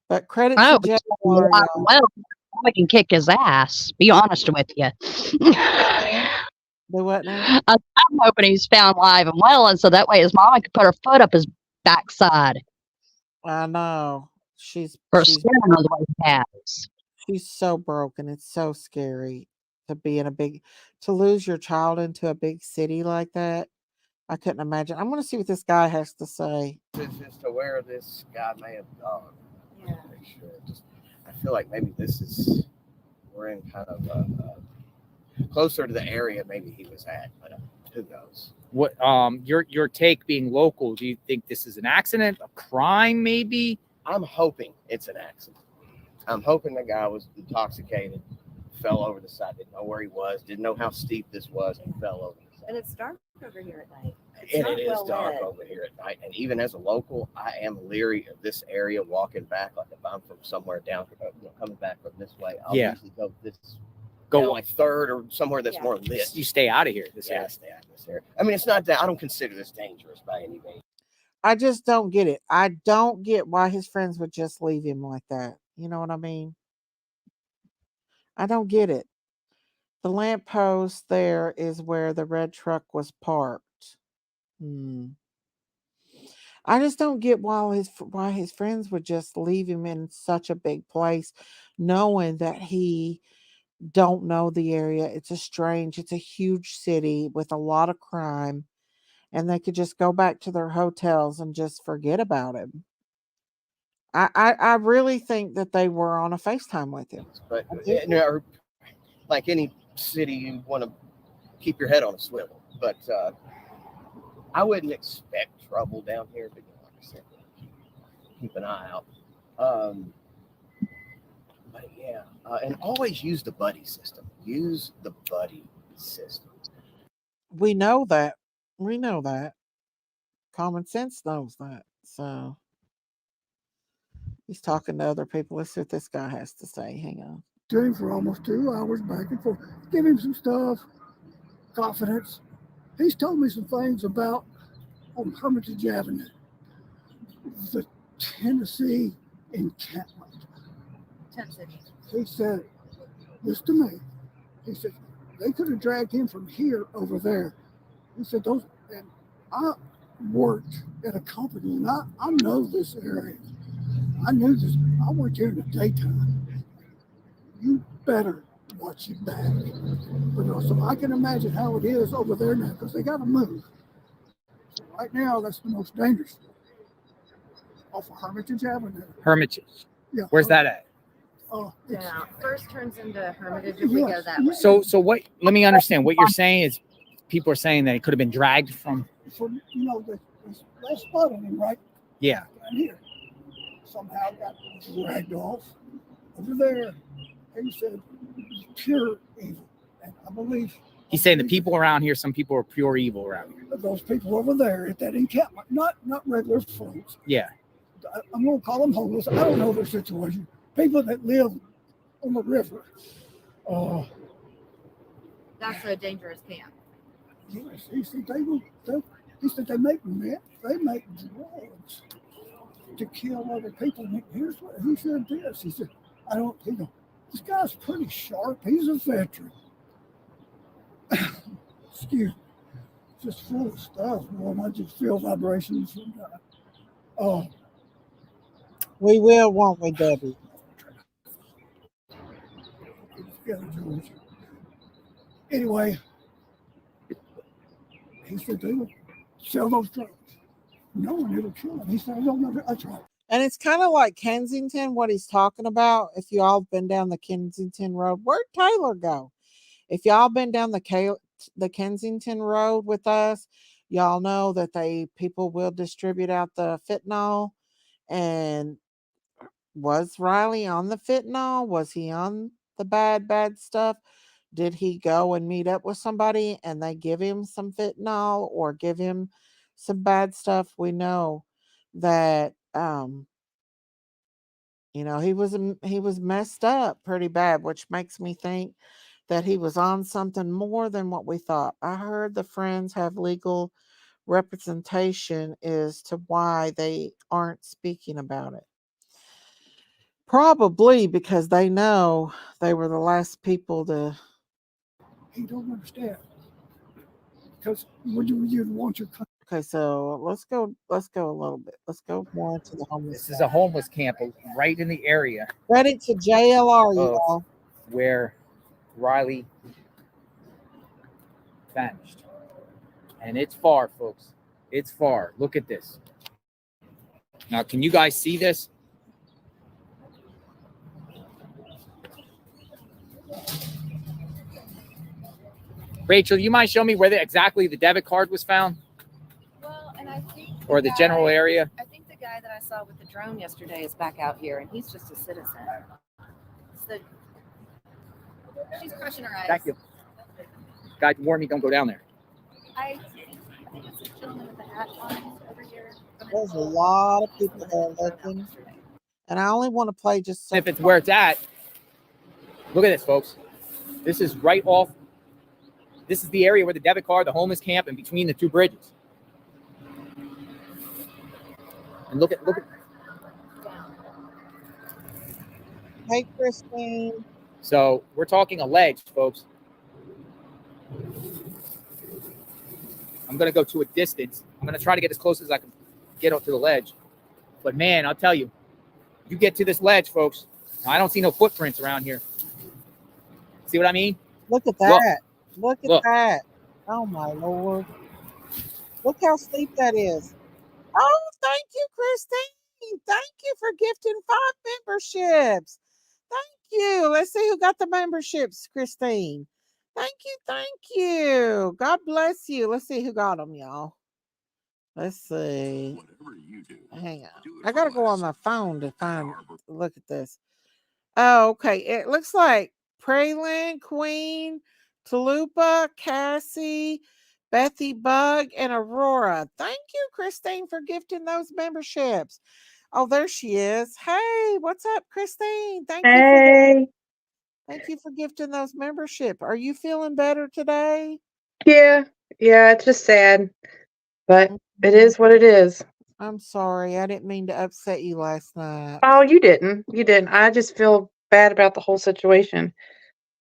But credit to Oh, JLR, y'all. well, I can kick his ass. Be honest with you. Do what now? I'm hoping he's found live and well, and so that way his mama could put her foot up his backside I know. for She's scaring her the way he has. she's so broken. It's so scary to be in to lose your child into a big city like that. I couldn't imagine. I'm gonna see what this guy has to say. As to where this guy may have gone. Yeah. Make sure. I feel like maybe we're in kind of closer to the area maybe he was at, but who knows? What your take being local? Do you think this is an accident, a crime, maybe? I'm hoping it's an accident. I'm hoping the guy was intoxicated, fell over the side, didn't know where he was, didn't know how steep this was, and fell over the side. And it's dark over here at night. And not it is well dark lit. over here at night. And even as a local, I am leery of this area walking back. Like if I'm from somewhere down, coming back from this way, I'll Yeah. usually go Go down like third or somewhere that's Yeah. more lit. You stay out of here. Yeah, stay out of this area. I mean, it's not that I don't consider this dangerous by any means. I just don't get it. I don't get why his friends would just leave him like that. You know what I mean? I don't get it. The lamppost there is where the red truck was parked. I just don't get why his friends would just leave him in such a big place, knowing that he don't know the area. It's a huge city with a lot of crime, and they could just go back to their hotels and just forget about him. I really think that they were on a FaceTime with him. But I do. like any city, you want to keep your head on a swivel. But I wouldn't expect trouble down here. But like I said, keep an eye out. But yeah, and always use the buddy system. Use the buddy system. We know that. We know that. Common sense knows that. So he's talking to other people. Let's see what this guy has to say. Hang on. To him for almost 2 hours back and forth. Give him some stuff, confidence. He's told me some things about on Hermitage Avenue, the Tennessee encampment. Tennessee. He said this to me. He said they could have dragged him from here over there. He said those, and I worked at a company and I know this area. I knew this. I worked here in the daytime. You better watch your back. But so I can imagine how it is over there now because they got to move. So right now, that's the most dangerous off of Hermitage Avenue. Hermitage. Yeah. Where's that at? It's, Yeah. First turns into Hermitage if we go yes, that way. So what? Let me understand. What you're saying is, people are saying that it could have been dragged from. from, they spotted him right Yeah. down here. Somehow got dragged off over there. He said pure evil. And I believe He's saying the people around here, some people are pure evil around here. those people over there at that encampment, not regular folks. Yeah. I'm gonna call them homeless. I don't know their situation. People that live on the river. That's a dangerous camp. Yes, he said they make drugs to kill other people. And here's what he said this. He said, this guy's pretty sharp. He's a veteran. Excuse me. Just full of stuff, man. I just feel vibrations from that. We will, won't we, Debbie? Yeah, George. Anyway, he said they would sell those drugs. No one it'll kill him. He said, that's right. And it's kind of like Kensington, what he's talking about. If y'all have been down the Kensington Road, where'd Taylor go? If y'all been down the Kensington Road with us, y'all know that people will distribute out the fentanyl. And was Riley on the fentanyl? Was he on the bad stuff? Did he go and meet up with somebody and they give him some fentanyl or give him some bad stuff? We know that he was messed up pretty bad, which makes me think that he was on something more than what we thought. I heard the friends have legal representation as to why they aren't speaking about it. Probably because they know they were the last people to. He don't understand. Because when you want your country. Okay, so let's go a little bit. Let's go more into the homeless. This is a homeless camp right in the area. Credit to JLR, y'all. Where Riley vanished. And it's far, folks. It's far. Look at this. Now, can you guys see this? Rachel, you mind showing me where exactly the debit card was found? Well, and I think Or the general area? I think the guy that I saw with the drone yesterday is back out here, and he's just a citizen. She's crushing her eyes. Thank you. Guy warned me, don't go down there. I think it's a gentleman with a hat on over here. There's a lot of people there looking. And I only want to play just If it's where it's at, look at this, folks. This is right off. This is the area where the debit card, the homeless camp, and between the two bridges. And look at. Hey, Christine. So we're talking alleged, folks. I'm going to go to a distance. I'm going to try to get as close as I can get up to the ledge. But man, I'll tell you, you get to this ledge, folks. I don't see no footprints around here. See what I mean? Look at that. Look at that. Oh, my Lord. Look how steep that is. Oh, thank you, Christine. Thank you for gifting 5 memberships. Thank you. Let's see who got the memberships, Christine. Thank you. Thank you. God bless you. Let's see who got them, y'all. Let's see. Hang on. I got to go on my phone to look at this. Oh, okay. It looks like Praylin, Queen, Talupa, Cassie, Bethy Bug, and Aurora. Thank you, Christine, for gifting those memberships. Oh, there she is. Hey, what's up, Christine? Thank you for gifting those membership. Are you feeling better today? Yeah, it's just sad, but it is what it is. I'm sorry. I didn't mean to upset you last night. Oh, you didn't. I just feel bad about the whole situation.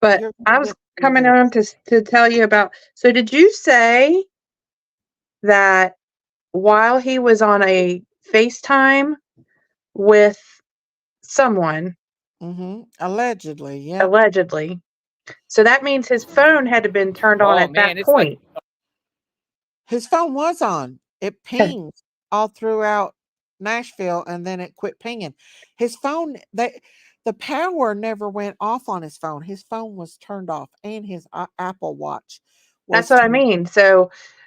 But I was coming on to tell you about. So did you say that while he was on a FaceTime with someone? Allegedly, yeah. Allegedly. So that means his phone had to been turned on at that point. His phone was on. It pinged all throughout Nashville, and then it quit pinging. His phone, the power never went off on his phone. His phone was turned off, and his Apple Watch That's was what I turned. mean.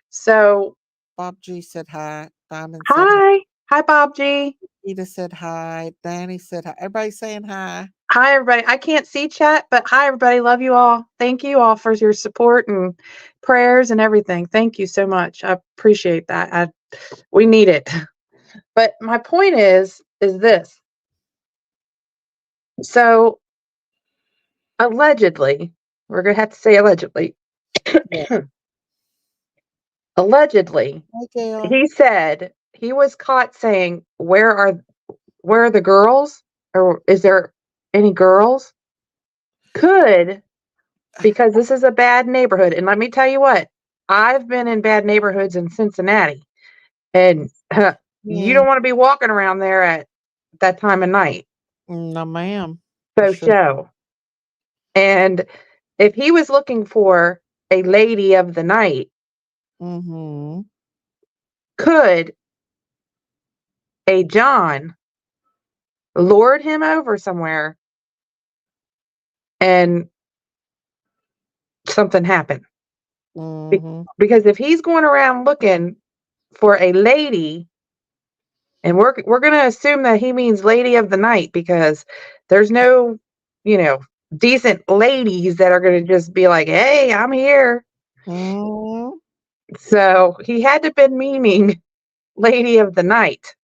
So Bob G said hi. Diamond said hi. Hi, Bob G. Eda said hi. Danny said hi. Everybody saying hi. Hi, everybody. I can't see chat, but hi, everybody. Love you all. Thank you all for your support and prayers and everything. Thank you so much. I appreciate that. We need it. But my point is this. So allegedly, we're going to have to say allegedly. Yeah. Allegedly, Hi, Gail. he said he was caught saying, where are the girls? Or is there any girls? Because this is a bad neighborhood. And let me tell you what, I've been in bad neighborhoods in Cincinnati, and you don't want to be walking around there at that time of night. No, ma'am. So show. And if he was looking for a lady of the night, Mm-hmm. could a John lured him over somewhere and something happened? Mm-hmm. Because if he's going around looking for a lady, and we're going to assume that he means lady of the night, because there's no, decent ladies that are going to just be like, hey, I'm here. Mm-hmm. So he had to have been meaning lady of the night.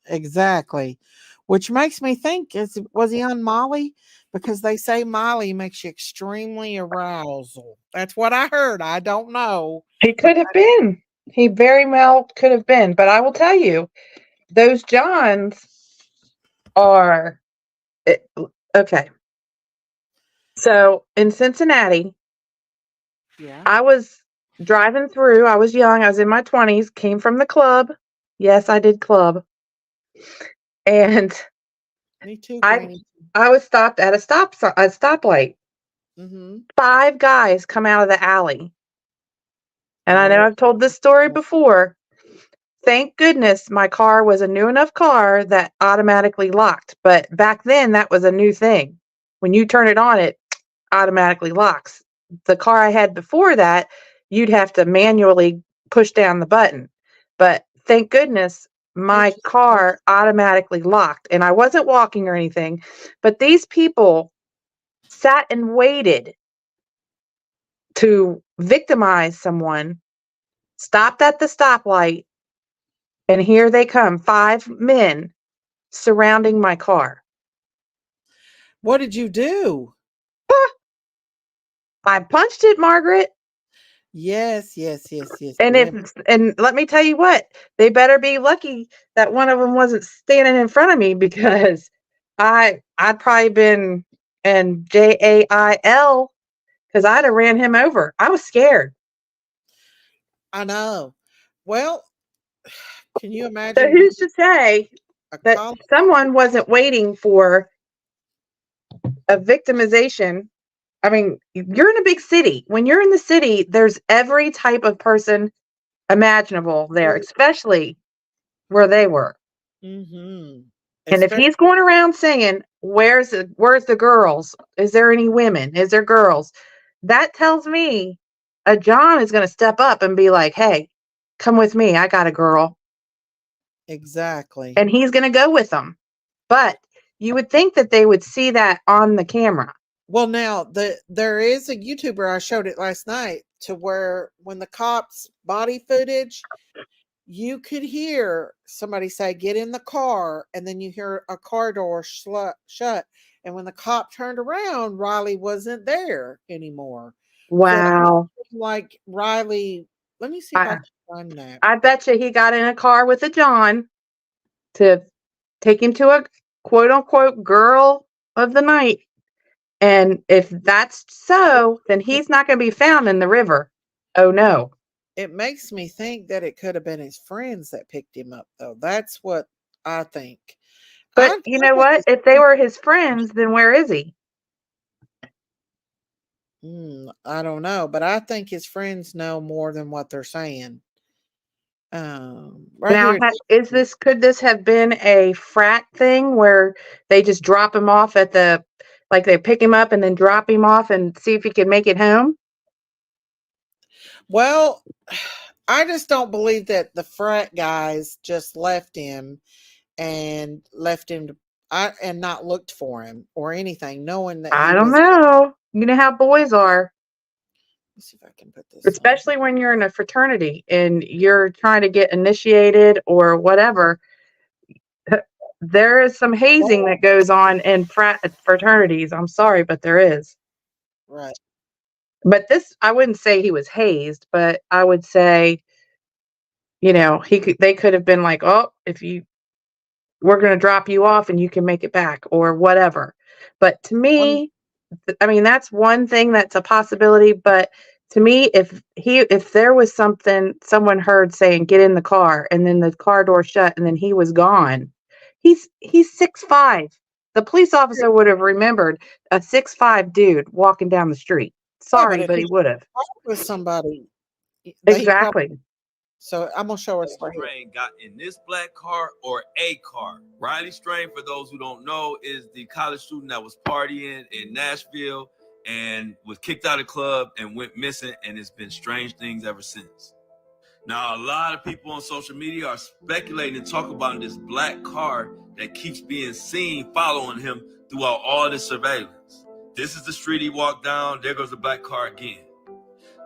Exactly. Which makes me think, was he on Molly? Because they say Molly makes you extremely arousal. That's what I heard. I don't know. He could have been. He very well could have been. But I will tell you, those Johns are okay. So in Cincinnati, Yeah. I was driving through. I was young. I was in my 20s, came from the club. Yes, I did club. And Me too, I Granny. was stopped at a stoplight. Mm-hmm. 5 guys come out of the alley. And I know Oh. I've told this story before. Thank goodness my car was a new enough car that automatically locked. But back then, that was a new thing. When you turn it on, it automatically locks. The car I had before that, you'd have to manually push down the button. But thank goodness my car automatically locked, and I wasn't walking or anything. But these people sat and waited to victimize someone, stopped at the stoplight, and here they come, 5 men surrounding my car. What did you do? I punched it, Margaret. Yes. And let me tell you what, they better be lucky that one of them wasn't standing in front of me, because I'd probably been in jail, because I'd have ran him over. I was scared. I know. Well, can you So imagine? who's to say that someone wasn't waiting for a victimization? I mean, you're in a big city. When you're in the city, there's every type of person imaginable there, especially where they were. Mm-hmm. And if he's going around saying, where's the girls? Is there any women? Is there girls? That tells me a John is going to step up and be like, hey, come with me. I got a girl. Exactly. And he's going to go with them. But you would think that they would see that on the camera. Well, now there is a YouTuber, I showed it last night, to where when the cops body footage, you could hear somebody say, get in the car, and then you hear a car door shut. And when the cop turned around, Riley wasn't there anymore. Wow. So, like Riley, let me see if I can find that. I bet you he got in a car with a John to take him to a quote unquote girl of the night. And if that's so, then he's not going to be found in the river. Oh, no. It makes me think that it could have been his friends that picked him up, though. That's what I think. But you know what? If they were his friends, then where is he? I don't know, but I think his friends know more than what they're saying. Right Now, here. could this have been a frat thing where they just drop him off at like they pick him up and then drop him off and see if he can make it home? Well, I just don't believe that the frat guys just left him and and not looked for him or anything, knowing that I he don't was. know. You know how boys are. Let's see if I can put this. Especially when you're in a fraternity and you're trying to get initiated or whatever. There is some hazing that goes on in fraternities. I'm sorry, but there is. Right. But I wouldn't say he was hazed, but I would say, they could have been like, oh, we're going to drop you off and you can make it back or whatever. But to me, I mean, that's one thing that's a possibility. But to me, if there was someone heard saying, get in the car, and then the car door shut and then he was gone, he's 6'5". The police officer would have remembered a 6'5" dude walking down the street. Sorry, but he would have. With somebody. Exactly. So I'm gonna show us right here. Strain got in this black car or a car. Riley Strain, for those who don't know, is the college student that was partying in Nashville and was kicked out of the club and went missing, and it's been strange things ever since. Now, a lot of people on social media are speculating and talking about this black car that keeps being seen following him throughout all the surveillance. This is the street he walked down. There goes the black car again.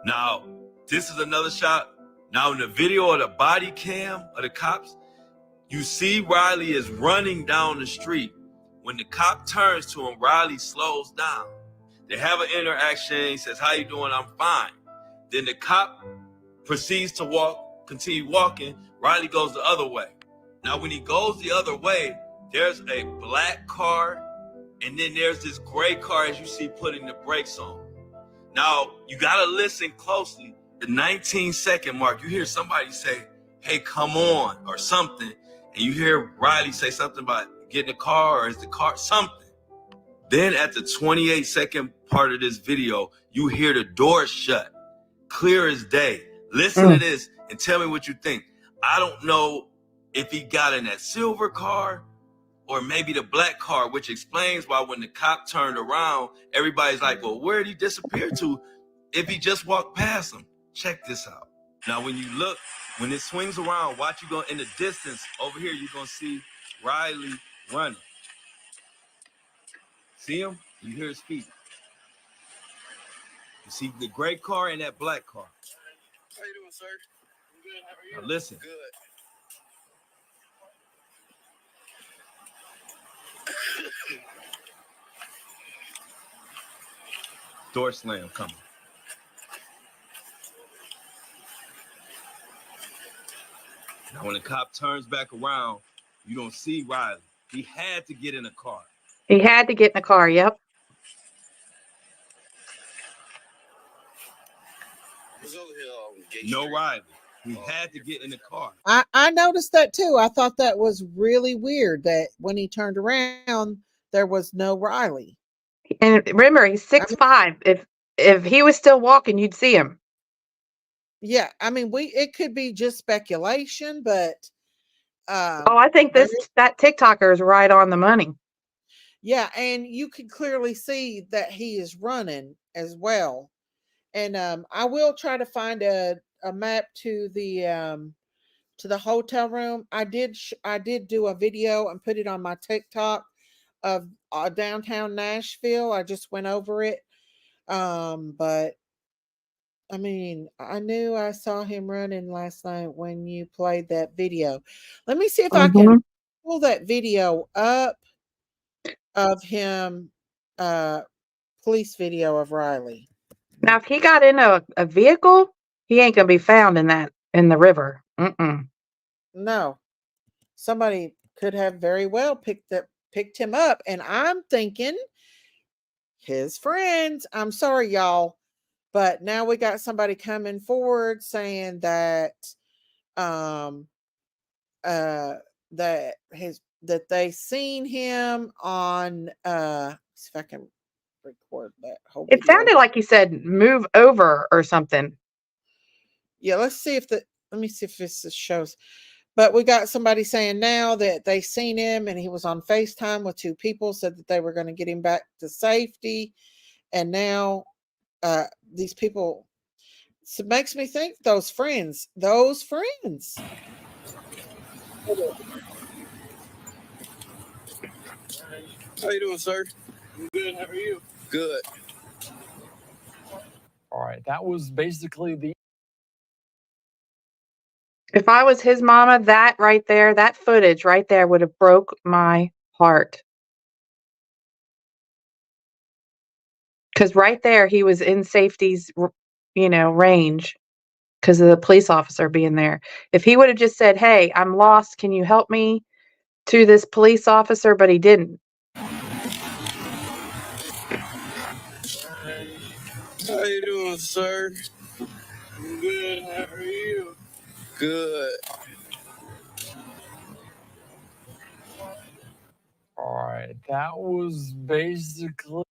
Now, this is another shot. Now, in the video of the body cam of the cops, you see Riley is running down the street. When the cop turns to him, Riley slows down. They have an interaction. He says, how you doing? I'm fine. Then the cop proceeds to continue walking. Riley goes the other way. Now, when he goes the other way, there's a black car, and then there's this gray car, as you see, putting the brakes on. Now, you got to listen closely. The 19-second mark, you hear somebody say, hey, come on, or something, and you hear Riley say something about getting a car, or is the car something. Then at the 28-second part of this video, you hear the door shut, clear as day. Listen to this and tell me what you think. I don't know if he got in that silver car or maybe the black car, which explains why when the cop turned around, everybody's like, well, where did he disappear to if he just walked past him? Check this out. Now, when you look, when it swings around, watch, you go in the distance over here, you're going to see Riley running. See him? You hear his feet. You see the gray car and that black car. How you doing, sir? I'm good. How are you? Now listen. Good. Door slam coming. Now, when the cop turns back around, you don't see Riley. He had to get in a car. He had to get in the car, yep. No Riley. He had to get in the car. I noticed that too. I thought that was really weird that when he turned around, there was no Riley. And remember, he's 6'5". If he was still walking, you'd see him. Yeah, I mean, it could be just speculation, but I think that TikToker is right on the money. Yeah, and you can clearly see that he is running as well. And I will try to find a map to the hotel room. I did do a video and put it on my TikTok of downtown Nashville. I just went over it. But I mean, I knew I saw him running last night when you played that video. Let me see if I can pull that video up of him, police video of Riley. Now, if he got in a vehicle, he ain't gonna be found in the river. No, somebody could have very well picked him up, and I'm thinking his friends. I'm sorry, y'all, but now we got somebody coming forward saying that that they seen him on see if I can record that whole video. It sounded like he said move over or something. Yeah, let's see if let me see if this shows. But we got somebody saying now that they seen him and he was on FaceTime with two people, said that they were going to get him back to safety. And now these people, so it makes me think those friends. How you doing, sir? I'm good. How are you? Good. All right, that was basically the. If I was his mama, that right there, that footage right there would have broke my heart. Because right there, he was in safety's, range because of the police officer being there. If he would have just said, "Hey, I'm lost. Can you help me?" to this police officer, but he didn't. How you doing, sir? I'm good. How are you? Good. All right, that was basically.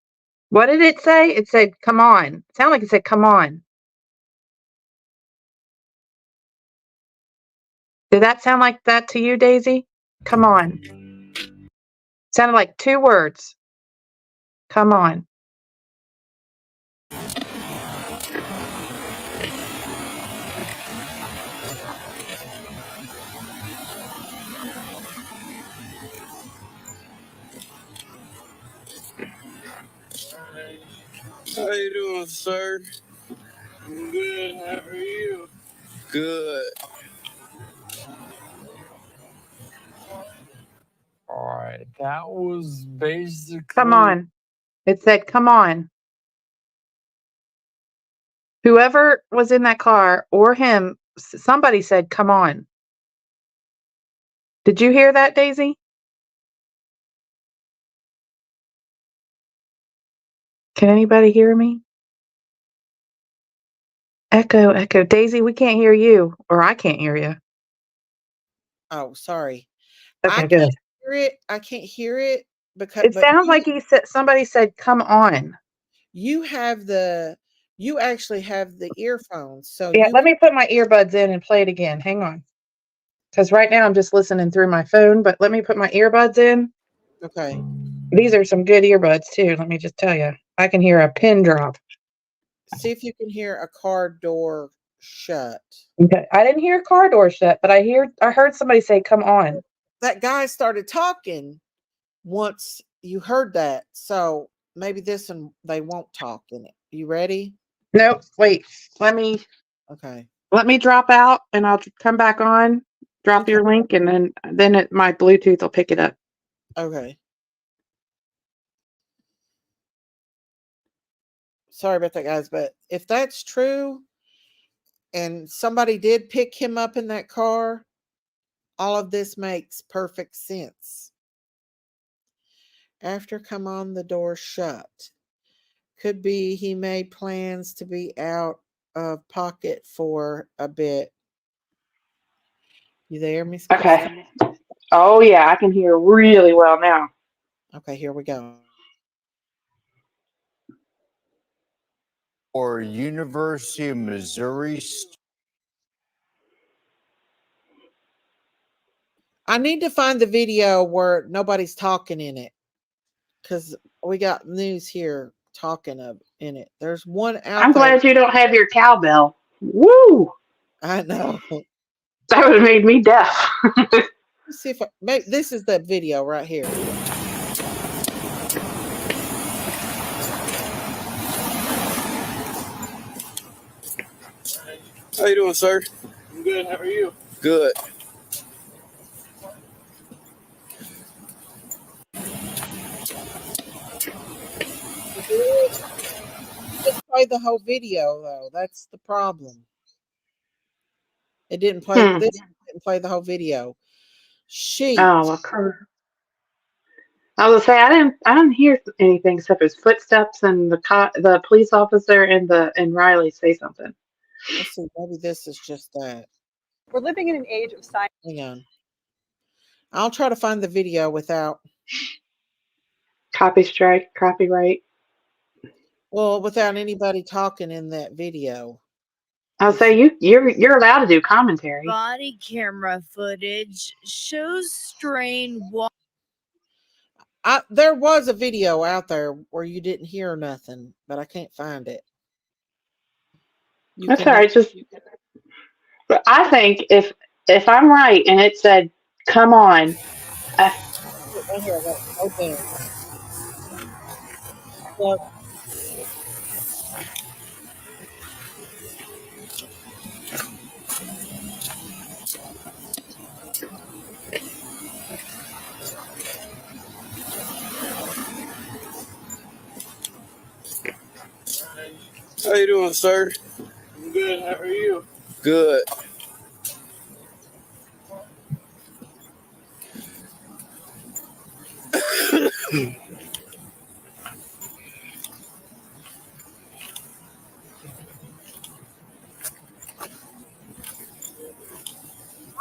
What did it say? It said, "Come on." It sounded like it said, "Come on." Did that sound like that to you, Daisy? Come on. Sounded like 2 words. Come on. How you doing, sir? I'm good. How are you? Good. All right, that was basically. Come on. It said, "Come on." Whoever was in that car or him, somebody said, "Come on." Did you hear that, Daisy? Can anybody hear me? Echo. Daisy, we can't hear you, or I can't hear you. Oh, sorry. Okay, good. I can't hear it because It sounds like somebody said, "Come on." you actually have the earphones. So Yeah, you let me put my earbuds in and play it again. Hang on. Because right now I'm just listening through my phone, but let me put my earbuds in. Okay. These are some good earbuds too, let me just tell you. I can hear a pin drop. See if you can hear a car door shut. Okay. I didn't hear a car door shut, but I heard somebody say, "Come on." That guy started talking once you heard that. So maybe this one they won't talk in it. You ready? Nope. Wait. Let me Okay. drop out and I'll come back on. Drop your link and then my Bluetooth will pick it up. Okay. Sorry about that, guys, but if that's true and somebody did pick him up in that car, all of this makes perfect sense. After come on, the door shut. Could be he made plans to be out of pocket for a bit. You there, Miss Okay. Christy? Oh yeah, I can hear really well now. Okay, here we go. Or University of Missouri. I need to find the video where nobody's talking in it, because we got news here talking in it. There's one out I'm there. glad you don't have your cowbell. Woo! I know. That would have made me deaf. Let's see if maybe this is the video right here. How you doing, sir? I'm good. How are you? Good. Didn't play the whole video though. That's the problem. It didn't play. This didn't play the whole video. Oh, I was gonna say I didn't hear anything except his footsteps and the police officer and Riley say something. Let's see. Maybe this is just that. We're living in an age of science. Hang on. I'll try to find the video without Copyright. Well, without anybody talking in that video. I'll say you're allowed to do commentary. Body camera footage shows Strain There was a video out there where you didn't hear nothing, but I can't find it. That's all right. But I think if I'm right and it said, "Come on," Right here, right there. Look. How you doing, sir? I'm good. How are you? Good.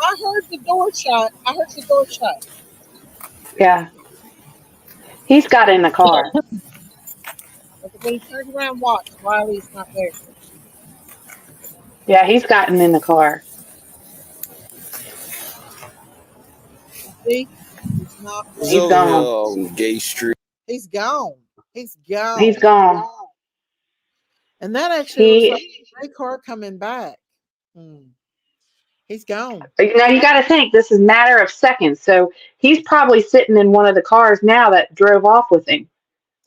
I heard the door shut. yeah, he's got in the car. When he turned around and watched, Riley's not there. Yeah, he's gotten in the car. See? He's not there. He's gone. Gay Street. He's gone. He's gone. He's gone. And that actually was like a gray car coming back. He's gone. Now you got to think this is a matter of seconds. So he's probably sitting in one of the cars now that drove off with him.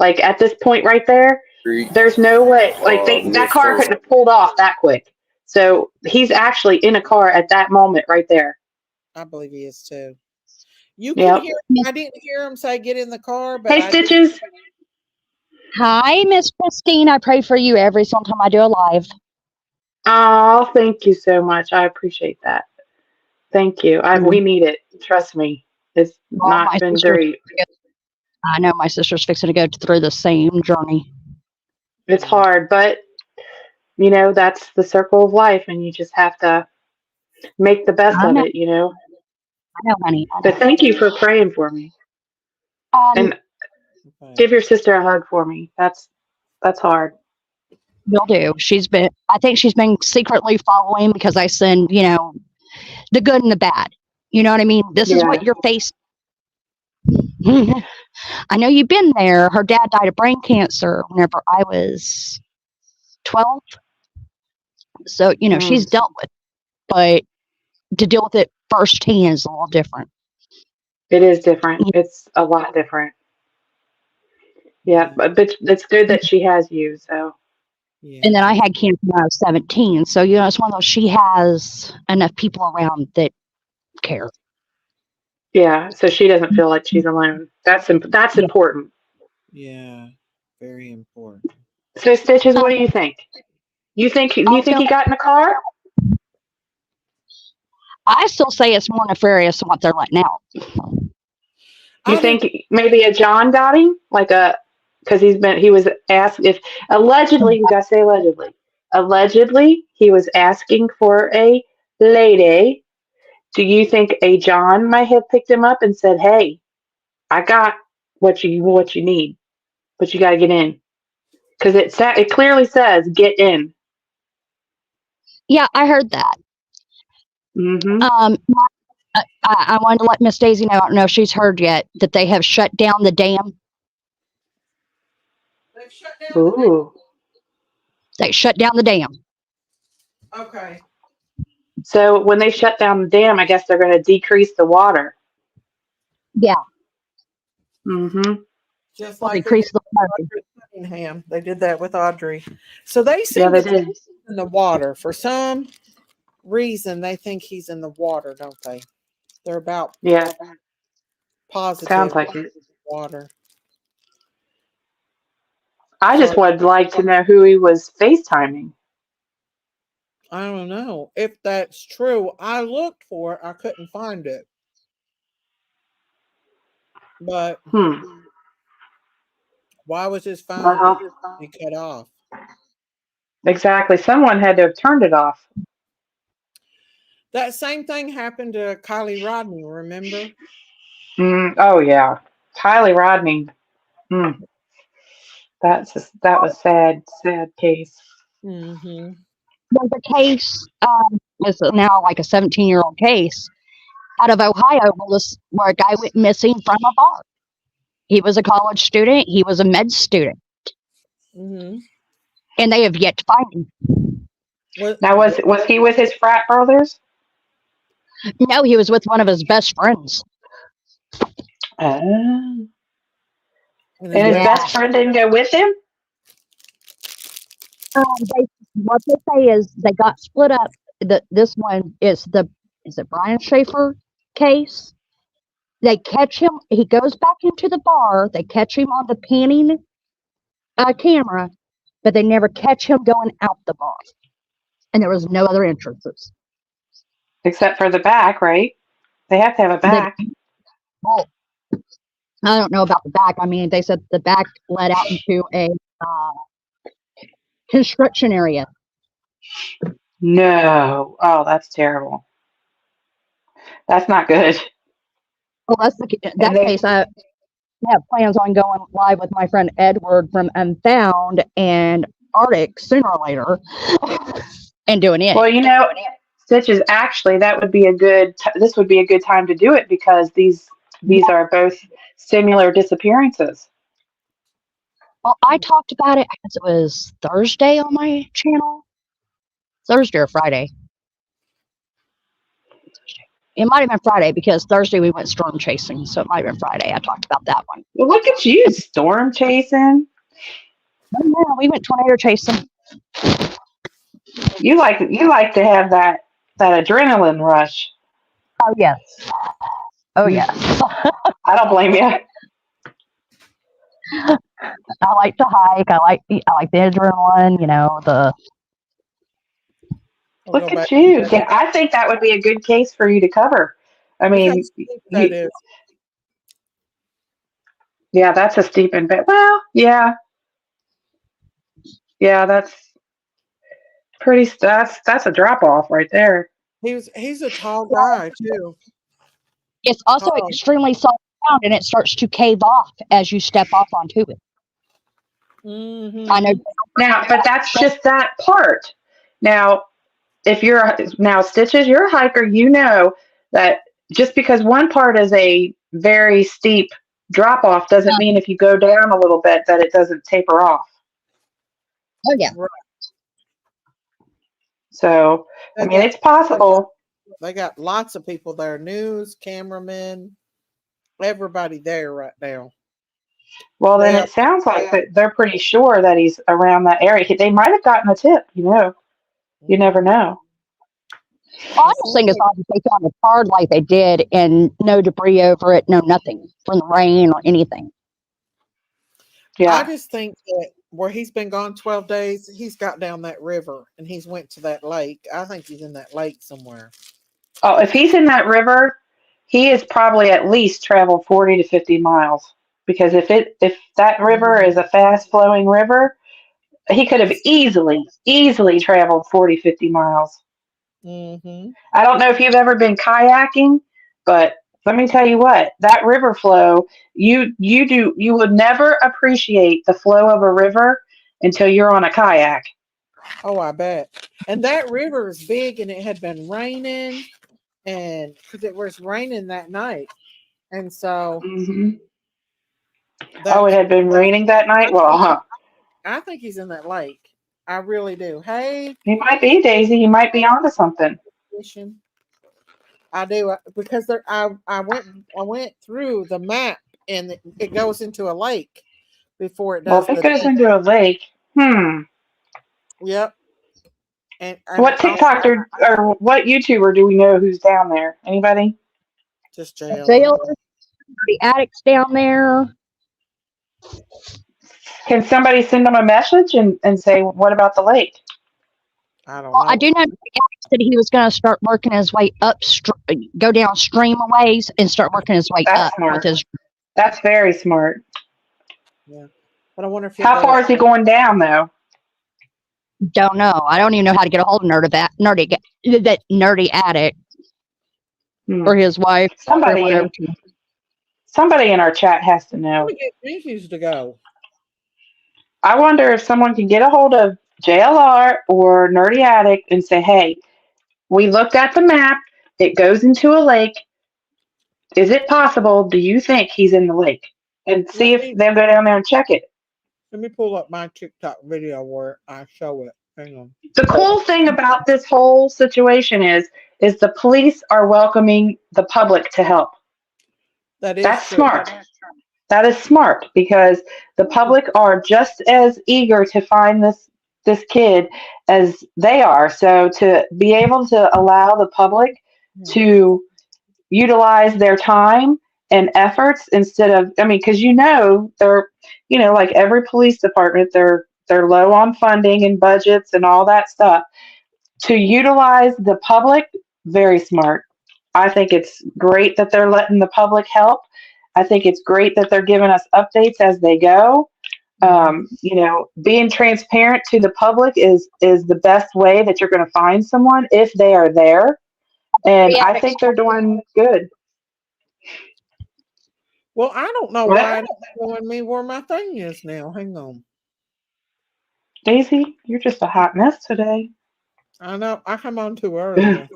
Like at this point right there, there's no way. Like that car couldn't have pulled off that quick. So he's actually in a car at that moment right there. I believe he is too. You can hear him. I didn't hear him say get in the car, but Hey, Stitches. Hi, Miss Christine. I pray for you every single time I do a live. Oh, thank you so much. I appreciate that. Thank you. We need it. Trust me. It's not been very. I know my sister's fixing to go through the same journey. It's hard, but you know that's the circle of life, and you just have to make the best of it. You know. I know, honey. But thank you for praying for me, and give your sister a hug for me. That's hard. Will do. I think she's been secretly following because I send, the good and the bad. You know what I mean? This is what your face. I know you've been there. Her dad died of brain cancer whenever I was 12. So, she's dealt with it. But to deal with it firsthand is a little different. It is different. It's a lot different. Yeah, but it's good that she has you. So. Yeah. And then I had cancer when I was 17. So, it's one of those, she has enough people around that care. Yeah, so she doesn't feel like she's alone. That's important. Yeah, very important. So, Stitches, what do you think? You think he got in the car? I still say it's more nefarious than what they're letting out. You think maybe a John got him? Because he was asked if allegedly, you gotta say allegedly he was asking for a lady. Do you think a John might have picked him up and said, "Hey, I got what you need, but you got to get in"? Because it clearly says "get in." Yeah, I heard that. Mm-hmm. I wanted to let Miss Daisy know. I don't know if she's heard yet that they have shut down the dam. They've shut down Ooh. They shut down the dam. Okay. So when they shut down the dam, I guess they're going to decrease the water. Yeah. Mm-hmm. Just like decrease the water. Cunningham. They did that with Audrey. So they seem to think he's in the water. For some reason, they think he's in the water, don't they? They're about positive. Sounds like it. Water. I just would like to know who he was FaceTiming. I don't know if that's true. I looked for it. I couldn't find it. But why was his phone be cut off? Exactly. Someone had to have turned it off. That same thing happened to Kylie Rodney, remember? Oh, yeah. Kylie Rodney. That was sad case. Mm-hmm. there's a case. It's now like a 17-year-old case out of Ohio where a guy went missing from a bar. He was a college student. He was a med student, Mm-hmm. and they have yet to find him. Now, was he with his frat brothers? No, he was with one of his best friends. And his best friend didn't go with him? What they say is they got split up. This one is it Brian Schaefer case? They catch him. He goes back into the bar. They catch him on the panning camera, but they never catch him going out the bar. And there was no other entrances. Except for the back, right? They have to have a back. Well, I don't know about the back. I mean, they said the back led out into a construction area. No. Oh, that's terrible. That's not good. Well, that's that case. I have plans on going live with my friend Edward from Unfound and Arctic sooner or later and doing it. Well, Stitches, actually, that would be this would be a good time to do it because these are both similar disappearances. Well, I talked about it, I guess it was Thursday on my channel. Thursday or Friday. It might have been Friday because Thursday we went storm chasing, so it might have been Friday. I talked about that one. Well, look at you, storm chasing. Oh, yeah, we went tornado chasing. You like to have that adrenaline rush. Oh yes. Oh yes. I don't blame you. I like to hike. I like the adrenaline. Look at you. Yeah, I think that would be a good case for you to cover. I mean, yeah, that's a steep embankment. Well, yeah, that's pretty. That's a drop off right there. He's a tall guy too. It's also extremely soft ground, and it starts to cave off as you step off onto it. Mm-hmm. I know. Now, but that's just that part. Now, if Stitches, you're a hiker, you know that just because one part is a very steep drop off doesn't mean if you go down a little bit that it doesn't taper off. Oh yeah. So I mean, it's possible. They got lots of people there, news, cameramen, everybody there right now. Well, then it sounds like that they're pretty sure that he's around that area. They might have gotten a tip, You never know. Well, I just think it's odd if they found a card like they did and no debris over it, no nothing from the rain or anything. Yeah. I just think that where he's been gone 12 days, he's got down that river and he's went to that lake. I think he's in that lake somewhere. Oh, if he's in that river, he has probably at least traveled 40 to 50 miles. Because if that river is a fast flowing river, he could have easily traveled 40, 50 miles. Mm-hmm. I don't know if you've ever been kayaking, but let me tell you what, that river flow, you would never appreciate the flow of a river until you're on a kayak. Oh, I bet. And that river is big and it had been raining and because it was raining that night. And so. Mm-hmm. It had been raining that night? I think he's in that lake. I really do. Hey. He might be, Daisy. He might be onto something. I do because I went through the map and it goes into a lake before it does. Well, if it goes into a lake, Yep. And what TikToker or what YouTuber do we know who's down there? Anybody? Just jail. The addicts down there. Can somebody send them a message and say, what about the lake? I don't know. know. I do know that he was going to start working his way up, go downstream a ways and start working his way up. Smart. That's very smart. Yeah. But I wonder if how far is he going down, though? Don't know. I don't even know how to get a hold of that nerdy addict or his wife. Somebody in our chat has to know. Get Jinkies to go. I wonder if someone can get a hold of JLR or Nerdy Addict and say, hey, we looked at the map. It goes into a lake. Is it possible? Do you think he's in the lake? And see Let if me they'll go down there and check it. let me pull up my TikTok video where I show it. Hang on. The cool thing about this whole situation is the police are welcoming the public to help. That is That's true. smart. That is smart because the public are just as eager to find this kid as they are. So to be able to allow the public to utilize their time and efforts instead of, I mean, because they're, like every police department, they're low on funding and budgets and all that stuff. To utilize the public, very smart. I think it's great that they're letting the public help. I think it's great that they're giving us updates as they go. Being transparent to the public is the best way that you're going to find someone if they are there. And I think they're doing good. Well, I don't know What? why it's showing me where my thing is now. Hang on. Daisy, you're just a hot mess today. I know. I come on too early.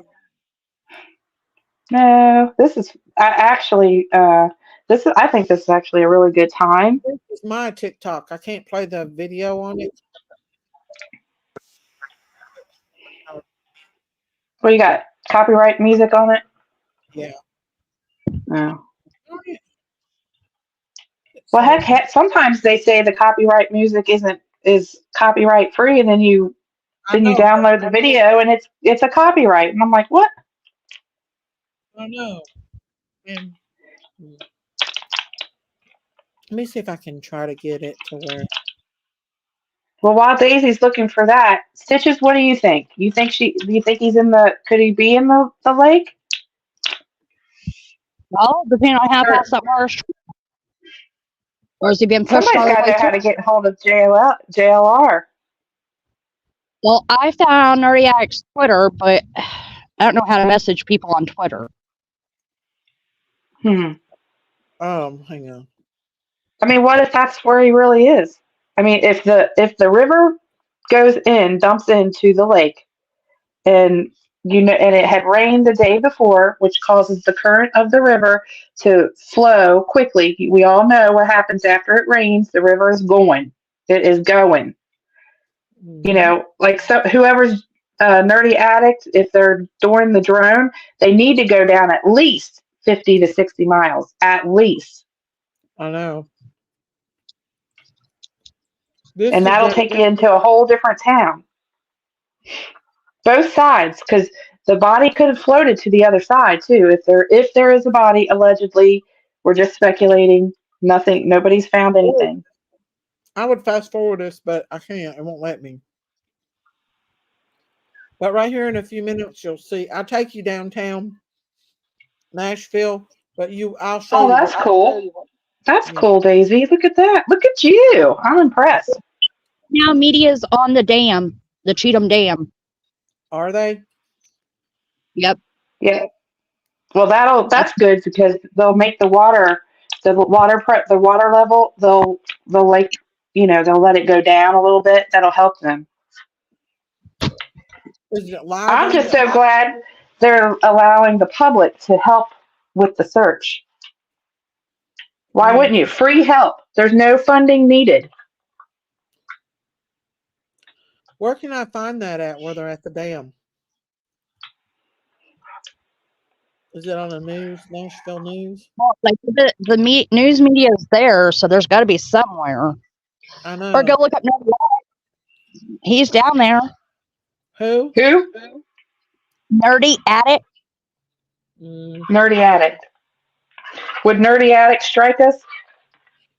No, I think this is actually a really good time. This is my TikTok. I can't play the video on it. What you got? Copyright music on it? Yeah. No. Well, heck, sometimes they say the copyright music is copyright free, and then you download the video and it's a copyright, and I'm like, what? I know. And let me see if I can try to get it to where. Well, while Daisy's looking for that, Stitches, what do you think? Do you think he's could he be in the lake? Well, depending on how fast that water's, or has he been pushed all Somebody's the got to way know how to through? get hold of JLR. Well, I found Nerdy Addict's Twitter, but I don't know how to message people on Twitter. Hang on. I mean, what if that's where he really is? I mean, if the river dumps into the lake, and it had rained the day before, which causes the current of the river to flow quickly. We all know what happens after it rains. The river is going. It is going. So whoever's Nerdy Addict, if they're doing the drone, they need to go down at least 50 to 60 miles, at least. I know. And that'll take you into a whole different town. Both sides, because the body could have floated to the other side too. If there is a body, allegedly, we're just speculating. Nobody's found anything. I would fast forward this, but I can't. It won't let me. But right here in a few minutes, you'll see. I'll take you downtown, Nashville. But I'll show you. Oh, that's cool. That's cool, Daisy. Look at that. Look at you. I'm impressed. Now media's on the dam, the Cheatham Dam. Are they? Yep. Yeah. Well, that's good because they'll make the water level. They'll let it go down a little bit. That'll help them. Is it live? I'm just so glad they're allowing the public to help with the search. Why wouldn't you? Free help. There's no funding needed. Where can I find that at? Where they're at the dam? Is it on the news, Nashville News? Well, news media is there, so there's got to be somewhere. I know. Or go look up Nerdy Addict. He's down there. Who? Nerdy Addict. Nerdy Addict. Would Nerdy Addict strike us?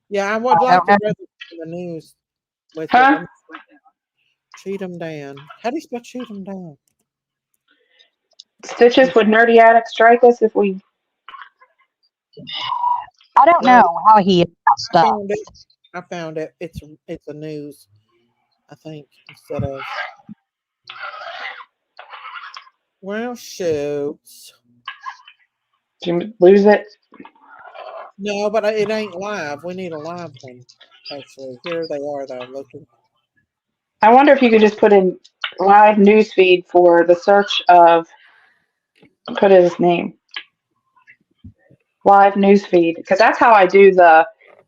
Yeah, I would like to read the news. With Huh? Cheatham Dam. How do you spell Cheatham Dam? Stitches, would Nerdy Addict strike us if we... I don't know how he stuff. I found it. It's a news, I think, instead of... Well, shoots. Did you lose it? No, but it ain't live. We need a live one, actually. Here they are, though, looking. I wonder if you could just put in live newsfeed for the search of, put in his name, live newsfeed, because that's how I do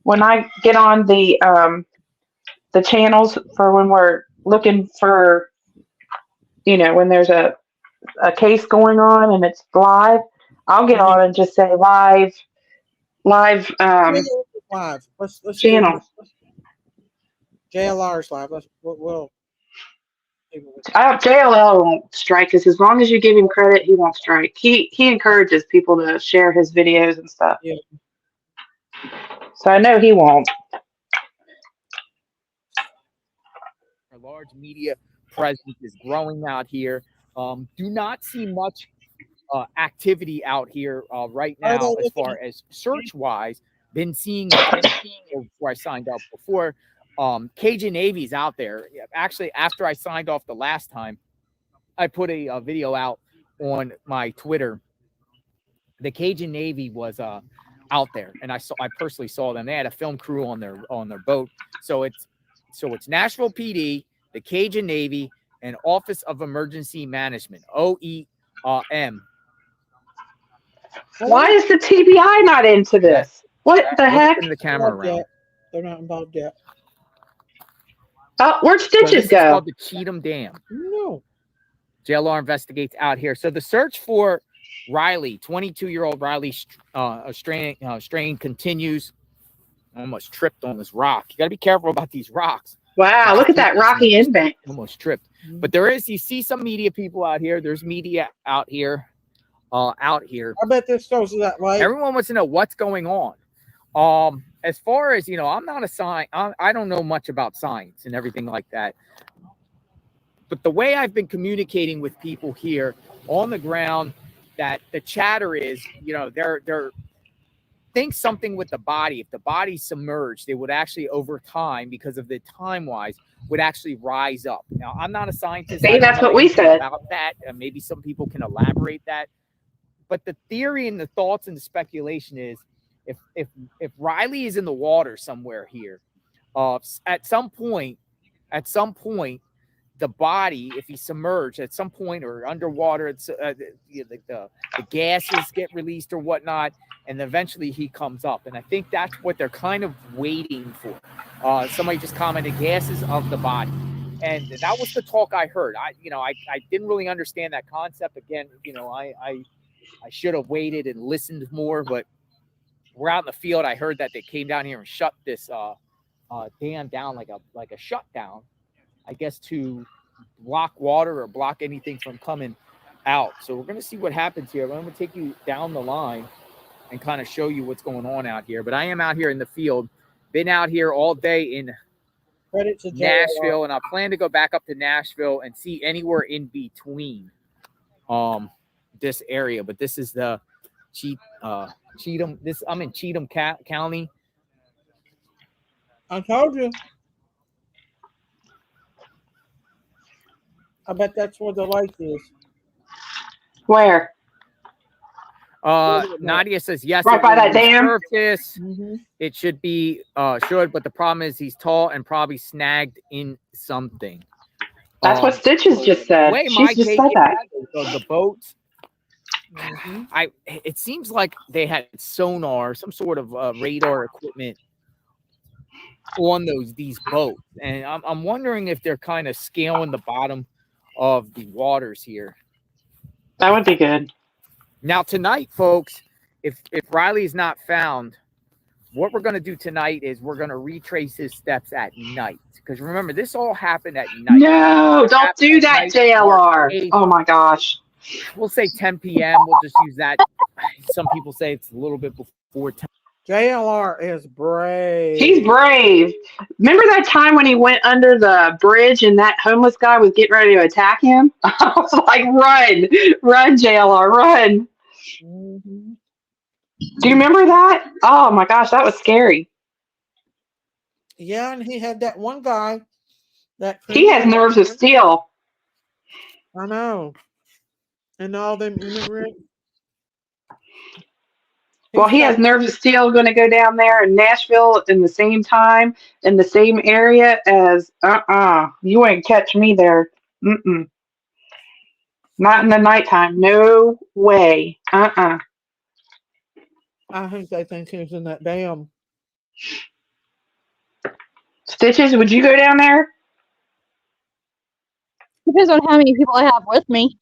when I get on the channels for when we're looking for, when there's a case going on and it's live, I'll get on and just say live Live. Let's do channel. JLR's live. We'll JLL won't strike us as long as you give him credit. He won't strike. He encourages people to share his videos and stuff. Yeah. So I know he won't. Our large media presence is growing out here. Do not see much activity out here right now as far as search wise. Been seeing before I signed up before. Cajun Navy's out there. Actually, after I signed off the last time, I put a video out on my Twitter. The Cajun Navy was out there, and I personally saw them. They had a film crew on their boat. So it's Nashville PD, the Cajun Navy, and Office of Emergency Management, OEM. Why is the TBI not into this? What the heck? The camera around. They're not involved yet. Oh, where'd Stitches go? go? It's called the Cheatham Dam. No. JLR investigates out here. So the search for Riley, 22-year-old Riley Strain continues. I almost tripped on this rock. You got to be careful about these rocks. Wow, look at that rocky embankment. Almost tripped. But you see some media people out here. There's media out here. I bet this goes that way. Everyone wants to know what's going on. As far as, I'm not a science. I don't know much about science and everything like that. But the way I've been communicating with people here on the ground, that the chatter is, they're think something with the body. If the body's submerged, it would actually over time, because of the time wise, would actually rise up. Now, I'm not a scientist. See, that's what we said about that. Maybe some people can elaborate that. But the theory and the thoughts and the speculation is, if Riley is in the water somewhere here, at some point, the body, if he's submerged at some point or underwater, it's the gases get released or whatnot, and eventually he comes up. And I think that's what they're kind of waiting for. Somebody just commented, gases of the body. And that was the talk I heard. I didn't really understand that concept. Again, I should have waited and listened more, but we're out in the field. I heard that they came down here and shut this dam down like a shutdown, I guess, to block water or block anything from coming out. So we're going to see what happens here. I'm going to take you down the line and kind of show you what's going on out here. But I am out here in the field, been out here all day in Nashville, and I plan to go back up to Nashville and see anywhere in between this area. But this is the Cheatham. I'm in Cheatham County. I told you. I bet that's where the lake is. Where? Nadia says yes. Right by that dam. Surface. It should be but the problem is he's tall and probably snagged in something. That's what Stitches just said. She just said that. The boats. It seems like they had sonar, some sort of radar equipment on these boats, and I'm wondering if they're kind of scaling the bottom of the waters here. That would be good. Now tonight, folks, if Riley's not found, what we're going to do tonight is we're going to retrace his steps at night, because remember, this all happened at night. No, don't do that, JLR. Oh my gosh. We'll say 10 p.m. We'll just use that. Some people say it's a little bit before 10. JLR is brave. He's brave. Remember that time when he went under the bridge and that homeless guy was getting ready to attack him? I was like, run, JLR, run. Do you remember that? Oh my gosh, that was scary. Yeah, and he had that one guy that he has nerves of steel. I know. And all them immigrants. Well, he has nerves of steel going to go down there in Nashville in the same time, in the same area as, you ain't catch me there. Mm-mm. Not in the nighttime. No way. I think they think he's in that dam. Stitches, would you go down there? Depends on how many people I have with me.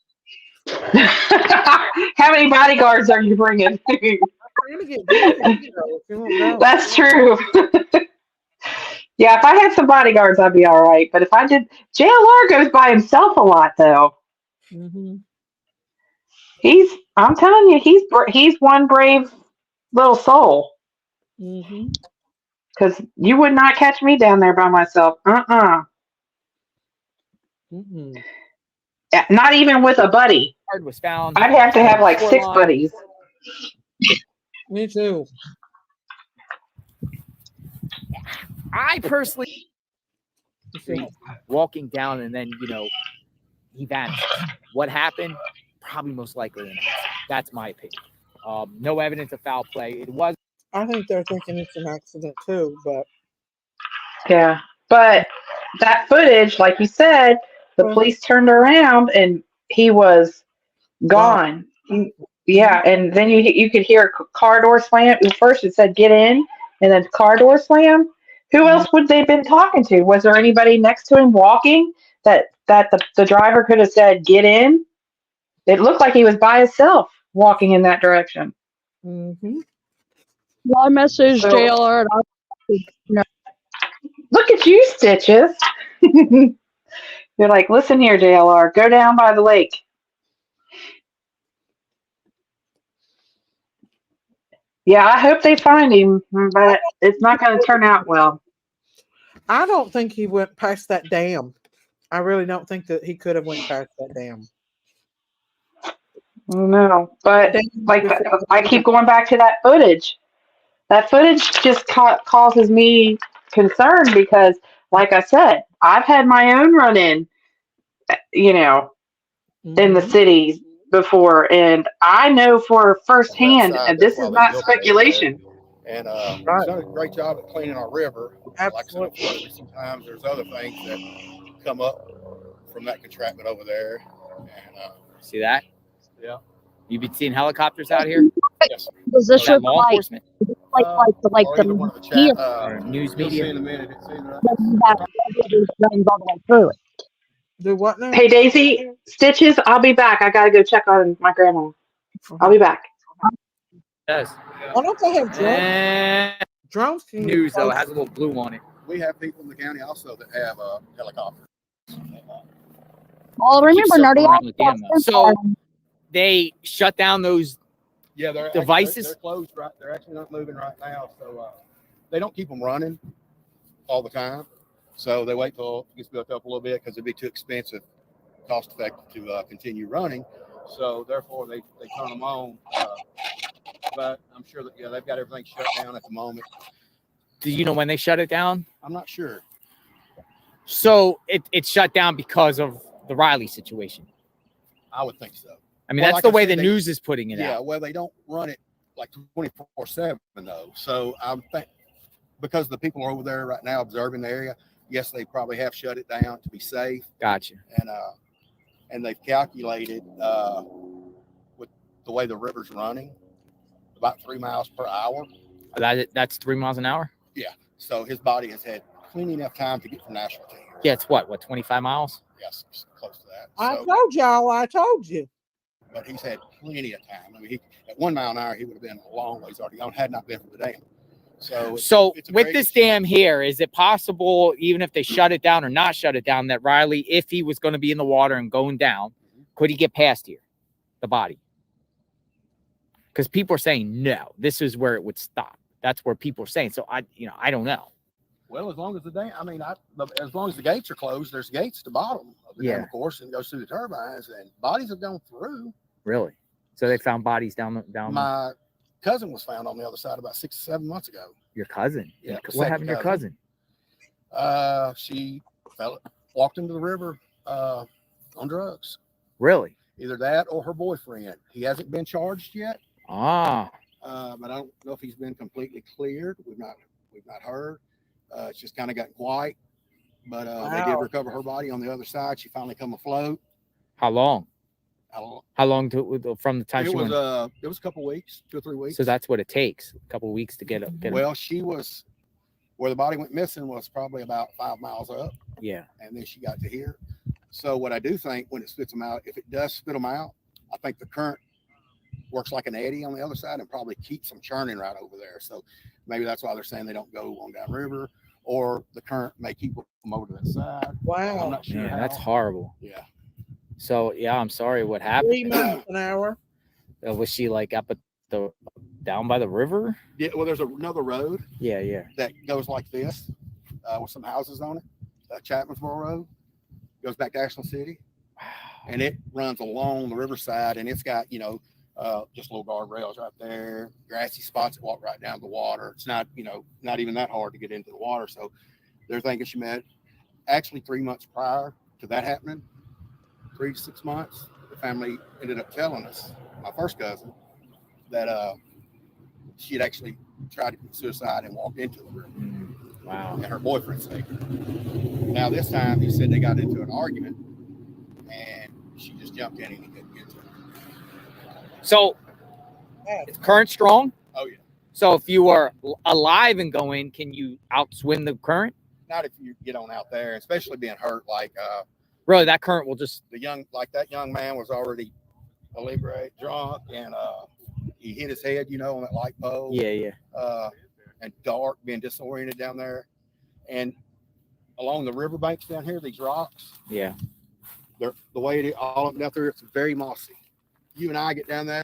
How many bodyguards are you bringing? That's true. Yeah, if I had some bodyguards, I'd be all right. But if I did, JLR goes by himself a lot, though. Mm-hmm. I'm telling you, he's one brave little soul. Mm-hmm. Because you would not catch me down there by myself. Mm-hmm. Yeah, not even with a buddy. Card was found. I'd have to have like 6 Shoreline. buddies. Me too. I personally walking down and then he vanished. What happened? Probably most likely an accident. That's my opinion. No evidence of foul play. It was. I think they're thinking it's an accident too, but Yeah. But that footage, like you said, the police turned around and he was gone. Yeah, and then you could hear a car door slam. First it said get in, and then car door slam. Who else would they have been talking to? Was there anybody next to him walking that the driver could have said get in? It looked like he was by himself walking in that direction. Mm-hmm. Well, I messaged JLR. Look at you, Stitches. You're like, listen here, JLR, go down by the lake. Yeah, I hope they find him, but it's not going to turn out well. I don't think he went past that dam. I really don't think that he could have went past that dam. No, but like I keep going back to that footage. That footage just causes me concern because, like I said, I've had my own run-in, in the city before, and I know for firsthand, and this is not speculation. And he's done a great job at cleaning our river. Like I said, unfortunately, sometimes there's other things that come up from that contractment over there. And See that? Yeah. You've been seeing helicopters out here? Yes. Does this that look law like enforcement? the here? News You'll see media. in a minute. It's in there. Runs all the way through it. Do what now? Hey, Daisy, Stitches, I'll be back. I got to go check on my grandma. I'll be back. Yes. Why don't they have drones? And Drones can news though has a little blue on it. We have people in the county also that have helicopters. Well, remember, Nerdy. Around the dam, though. So they shut down those Yeah, they're devices. They're closed. Right, they're actually not moving right now. So they don't keep them running all the time. So they wait till it gets built up a little bit because it'd be too expensive, cost effective to continue running. So therefore they turn them on. But I'm sure that they've got everything shut down at the moment. Do you know when they shut it down? I'm not sure. So it's shut down because of the Riley situation. I would think so. I mean, Well, that's like the I way said, the news is putting it Yeah, out. well, they don't run it like 24/7 though. So I'm think because the people are over there right now observing the area. Yes, they probably have shut it down to be safe. Gotcha. And they've calculated with the way the river's running about 3 miles per hour. That's 3 miles an hour? Yeah. So his body has had plenty enough time to get from Nashville to here. Yeah, it's what, 25 miles? Yes, it's close to that. I told y'all. I told you. But he's had plenty of time. I mean, at 1 mile an hour, he would have been a long ways already gone had not been for the dam. So it's a with great this dam here, is it possible, even if they shut it down or not shut it down, that Riley, if he was going to be in the water and going down, could he get past here, the body? Because people are saying no, this is where it would stop. That's where people are saying. So I don't know. Well, as long as the dam, as long as the gates are closed, there's gates at the bottom of the dam, of course, and it goes through the turbines, and bodies have gone through. Really? So they found bodies down. My cousin was found on the other side about 6 or 7 months ago. Your cousin? Yeah. What happened to your cousin? She walked into the river on drugs. Really? Either that or her boyfriend. He hasn't been charged yet. Ah. but I don't know if he's been completely cleared. We've not heard. It's just kind of gotten quiet. But they did Wow. recover her body on the other side. She finally come afloat. How long? How long? How long from the time It she was went? it was a couple weeks, 2 or 3 weeks. So that's what it takes. A couple of weeks to get up. Well, she was where the body went missing was probably about 5 miles up. Yeah. And then she got to here. So what I do think when it spits them out, if it does spit them out, I think the current works like an eddy on the other side and probably keeps them churning right over there. So maybe that's why they're saying they don't go on downriver, or the current may keep them over to that side. Wow. I'm not sure. Man, that's how. horrible. Yeah. So yeah, I'm sorry. What happened? 3 miles an hour. Was she like up at the down by the river? Yeah. Well, there's another road Yeah. that goes like this with some houses on it. Chapmansboro Road goes back to Ashland City, and it runs along the riverside, and it's got just little guardrails right there, grassy spots that walk right down to the water. It's not not even that hard to get into the water. So they're thinking she met actually 3 months prior to that happening, 3 to 6 months. The family ended up telling us, my first cousin, that she had actually tried to commit suicide and walked into the river. Wow. And her boyfriend saved her. Now this time he said they got into an argument and she just jumped in and he couldn't get to her. So it's current strong. Oh yeah. So if you are alive and going, can you outswim the current? Not if you get on out there, especially being hurt. Like really, that current will just that young man was already inebriated, drunk, and he hit his head, on that light pole. Yeah. And dark, being disoriented down there, and along the riverbanks down here, these rocks. Yeah. They're the way it is, all up down there. It's very mossy. You and I get down there.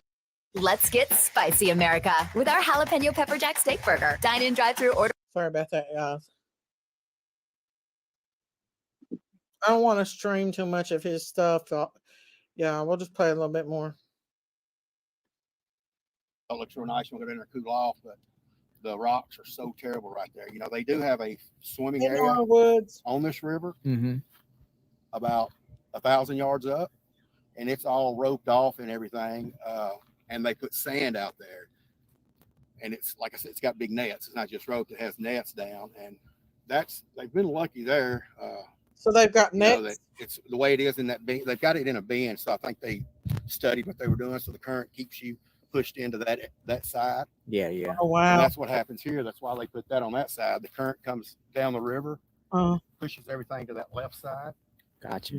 Let's get spicy, America, with our jalapeno pepper jack steak burger. Dine in, drive through, order. Sorry about that, guys. I don't want to stream too much of his stuff. Yeah, we'll just play a little bit more. It looks real nice. We'll go in there and cool off, but the rocks are so terrible right there. They do have a swimming In area our woods. on this river, Mm-hmm. about 1,000 yards up, and it's all roped off and everything. And they put sand out there, and it's like I said, it's got big nets. It's not just roped; it has nets down, and they've been lucky there. So they've got nets. It's the way it is in that bend. They've got it in a bend, so I think they studied what they were doing. So the current keeps you pushed into that side. Yeah. Oh wow. And that's what happens here. That's why they put that on that side. The current comes down the river, pushes everything to that left side. Gotcha.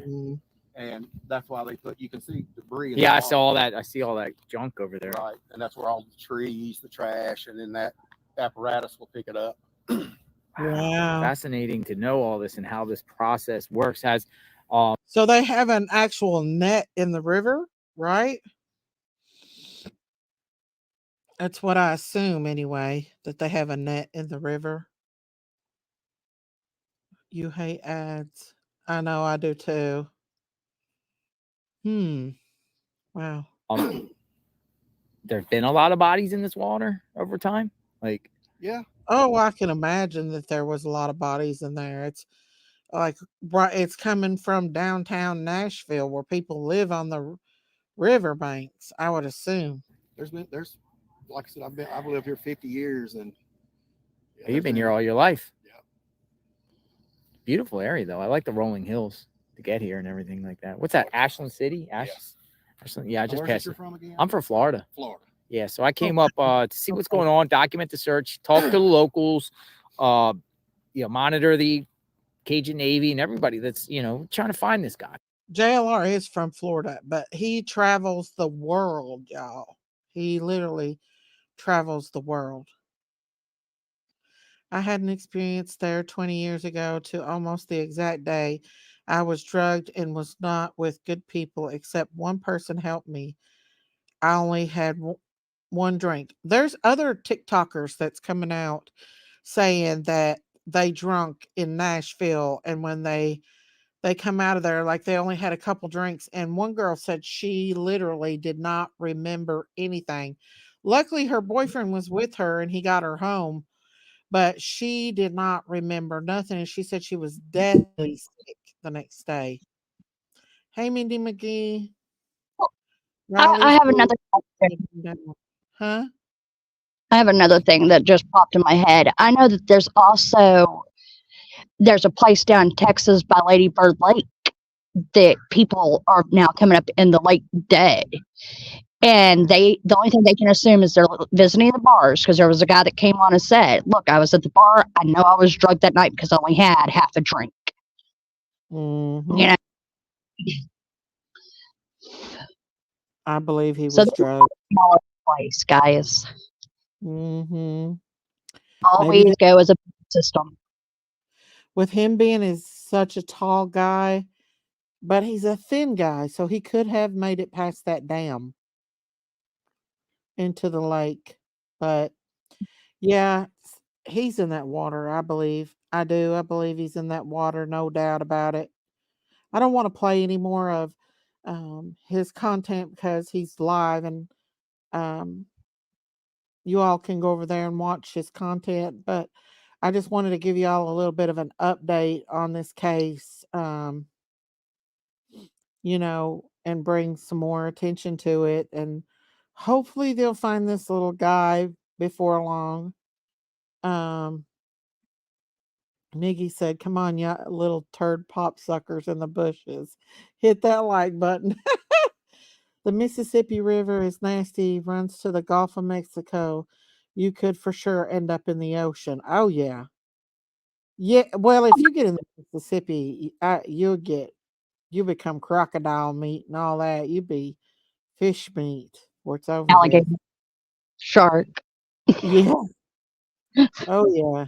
And that's why you can see debris. Yeah, I saw that. I see all that junk over there. Right. And that's where all the trees, the trash, and then that apparatus will pick it up. Wow. Fascinating to know all this and how this process works. So they have an actual net in the river, right? That's what I assume anyway, that they have a net in the river. You hate ads. I know I do too. Wow. There's been a lot of bodies in this water over time. Like, yeah. Oh, I can imagine that there was a lot of bodies in there. It's like it's coming from downtown Nashville where people live on the riverbanks, I would assume. There's like I said, I've lived here 50 years, and you've been here all your life. Yeah. Beautiful area though. I like the rolling hills to get here and everything like that. What's that? Ashland City? Yes. Ashland. Yeah, I just Where's passed you it. from again? I'm from Florida. Florida. Yeah, so I came up to see what's going on, document the search, talk to the locals, monitor the Cajun Navy and everybody that's trying to find this guy. JLR is from Florida, but he travels the world, y'all. He literally travels the world. I had an experience there 20 years ago to almost the exact day. I was drugged and was not with good people, except one person helped me. I only had one drink. There's other TikTokers that's coming out saying that they drunk in Nashville, and when they come out of there, like they only had a couple drinks. And one girl said she literally did not remember anything. Luckily, her boyfriend was with her and he got her home, but she did not remember nothing. And she said she was deathly sick the next day. Hey, Mindy McGee. I have another question. Huh? I have another thing that just popped in my head. I know that there's a place down in Texas by Lady Bird Lake that people are now coming up in the lake dead. And the only thing they can assume is they're visiting the bars, because there was a guy that came on and said, look, I was at the bar. I know I was drugged that night because I only had half a drink. Mhm. You know? I believe he So was this is a drugged. smaller place, guys. Mm-hmm. Always Maybe go as a system. with him being is such a tall guy, but he's a thin guy, so he could have made it past that dam into the lake. But yeah, he's in that water, I believe. I do. I believe he's in that water, no doubt about it. I don't want to play any more of his content because he's live, and you all can go over there and watch his content. But I just wanted to give you all a little bit of an update on this case, and bring some more attention to it. And hopefully they'll find this little guy before long. Miggy said, come on, ya little turd pop suckers in the bushes. Hit that like button. The Mississippi River is nasty, runs to the Gulf of Mexico. You could for sure end up in the ocean. Oh, yeah. Yeah, well, if you get in the Mississippi, you'll become crocodile meat and all that. You be fish meat or it's over Alligator. with. Shark. Yeah. Oh, yeah.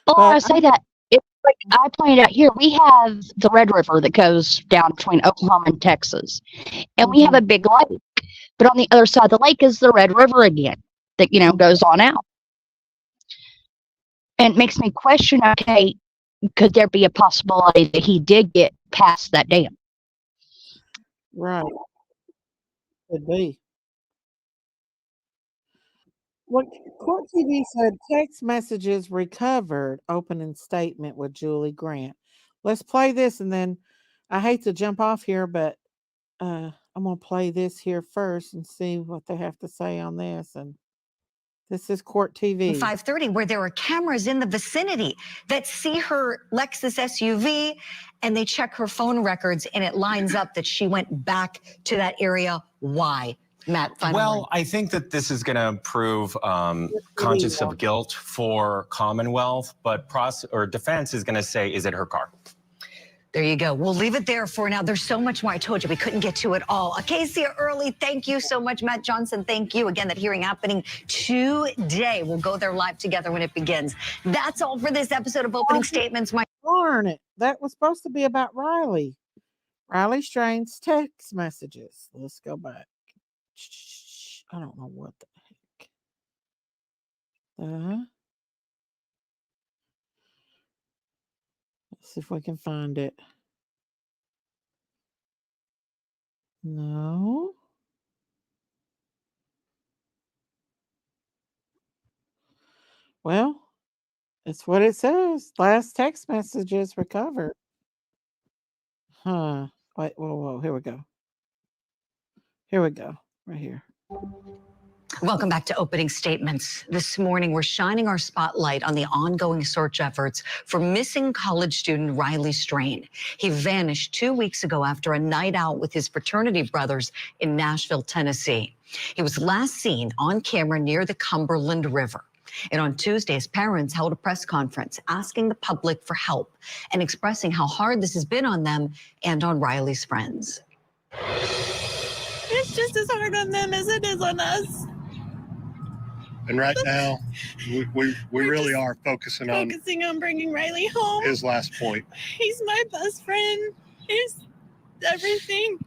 Oh, I say that. It's like I pointed out here, we have the Red River that goes down between Oklahoma and Texas. And we have a big lake. But on the other side of the lake is the Red River again that, goes on out. And it makes me question, okay, could there be a possibility that he did get past that dam? Right. Could be. What Court TV said, text messages recovered, opening statement with Julie Grant. Let's play this, and then I hate to jump off here, but I'm going to play this here first and see what they have to say on this. And this is Court TV. 5:30, where there are cameras in the vicinity that see her Lexus SUV, and they check her phone records, and it lines up that she went back to that area. Why? Matt, final word. Well, I think that this is going to prove conscience of guilt for Commonwealth, but defense is going to say, is it her car? There you go. We'll leave it there for now. There's so much more. I told you we couldn't get to it all. Acacia Early, thank you so much. Matt Johnson, thank you. Again, that hearing happening today. We'll go there live together when it begins. That's all for this episode of Opening Statements. Darn it. That was supposed to be about Riley. Riley Strain's text messages. Let's go back. I don't know what the heck. Let's see if we can find it. No. Well, it's what it says. Last text messages recovered. Huh. Wait, whoa. Here we go. Right here. Welcome back to Opening Statements. This morning, we're shining our spotlight on the ongoing search efforts for missing college student Riley Strain. He vanished 2 weeks ago after a night out with his fraternity brothers in Nashville, Tennessee. He was last seen on camera near the Cumberland River. And on Tuesday, his parents held a press conference asking the public for help and expressing how hard this has been on them and on Riley's friends. It's just as hard on them as it is on us. And right now, we really are focusing on bringing Riley home. His last point. He's my best friend. He's everything.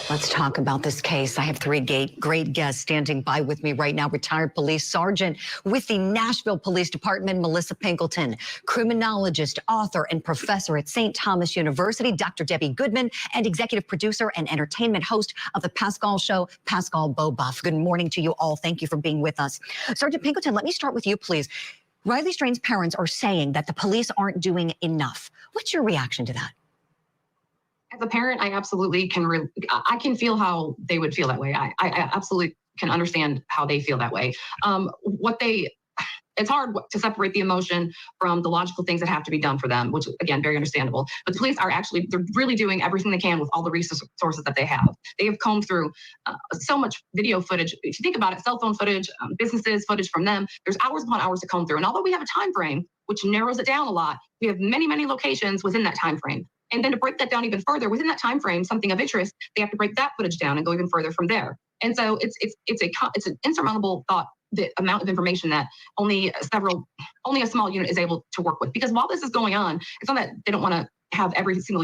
Let's talk about this case. I have three great guests standing by with me right now. Retired police sergeant with the Nashville Police Department, Melissa Pinkleton, criminologist, author, and professor at St. Thomas University, Dr. Debbie Goodman, and executive producer and entertainment host of The Pascal Show, Pascal Beaubuff. Good morning to you all. Thank you for being with us. Sergeant Pinkleton, let me start with you, please. Riley Strain's parents are saying that the police aren't doing enough. What's your reaction to that? As a parent, I absolutely can. I can feel how they would feel that way. I absolutely can understand how they feel that way. It's hard to separate the emotion from the logical things that have to be done for them, which again, very understandable. But the police are they're really doing everything they can with all the resources that they have. They have combed through so much video footage. If you think about it, cell phone footage, businesses footage from them, there's hours upon hours to comb through. And although we have a time frame, which narrows it down a lot, we have many, many locations within that time frame. And then to break that down even further, within that time frame, something of interest, they have to break that footage down and go even further from there. And so it's an insurmountable thought, the amount of information that only a small unit is able to work with. Because while this is going on, it's not that they don't want to have every single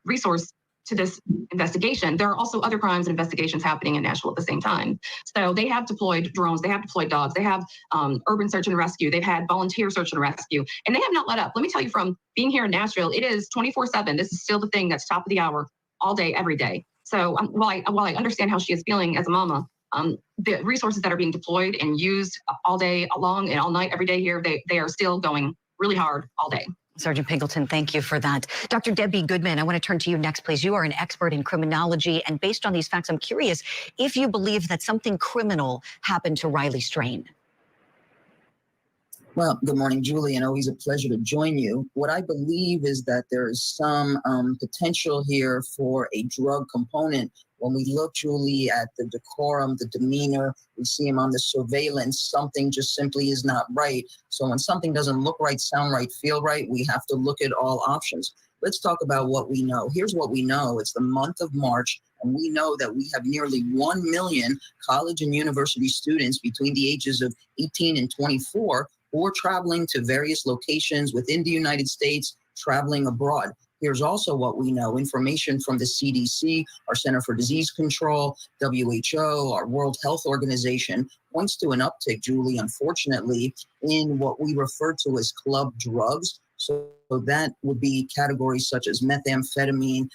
resource to this investigation. There are also other crimes and investigations happening in Nashville at the same time. So they have deployed drones, they have deployed dogs, they have urban search and rescue, they've had volunteer search and rescue, and they have not let up. Let me tell you, from being here in Nashville, it is 24/7. This is still the thing that's top of the hour, all day, every day. So while I understand how she is feeling as a mama, the resources that are being deployed and used all day long and all night, every day here, they are still going really hard all day. Sergeant Pinkleton, thank you for that. Dr. Debbie Goodman, I want to turn to you next, please. You are an expert in criminology, and based on these facts, I'm curious if you believe that something criminal happened to Riley Strain. Well, good morning, Julie, and always a pleasure to join you. What I believe is that there is some potential here for a drug component. When we look, Julie, at the decorum, the demeanor, we see him on the surveillance, something just simply is not right. So when something doesn't look right, sound right, feel right, we have to look at all options. Let's talk about what we know. Here's what we know. It's the month of March, and we know that we have nearly 1 million college and university students between the ages of 18 and 24 who are traveling to various locations within the United States, traveling abroad. Here's also what we know. Information from the CDC, our Center for Disease Control, WHO, our World Health Organization points to an uptick, Julie, unfortunately, in what we refer to as club drugs. So that would be categories such as methamphetamine,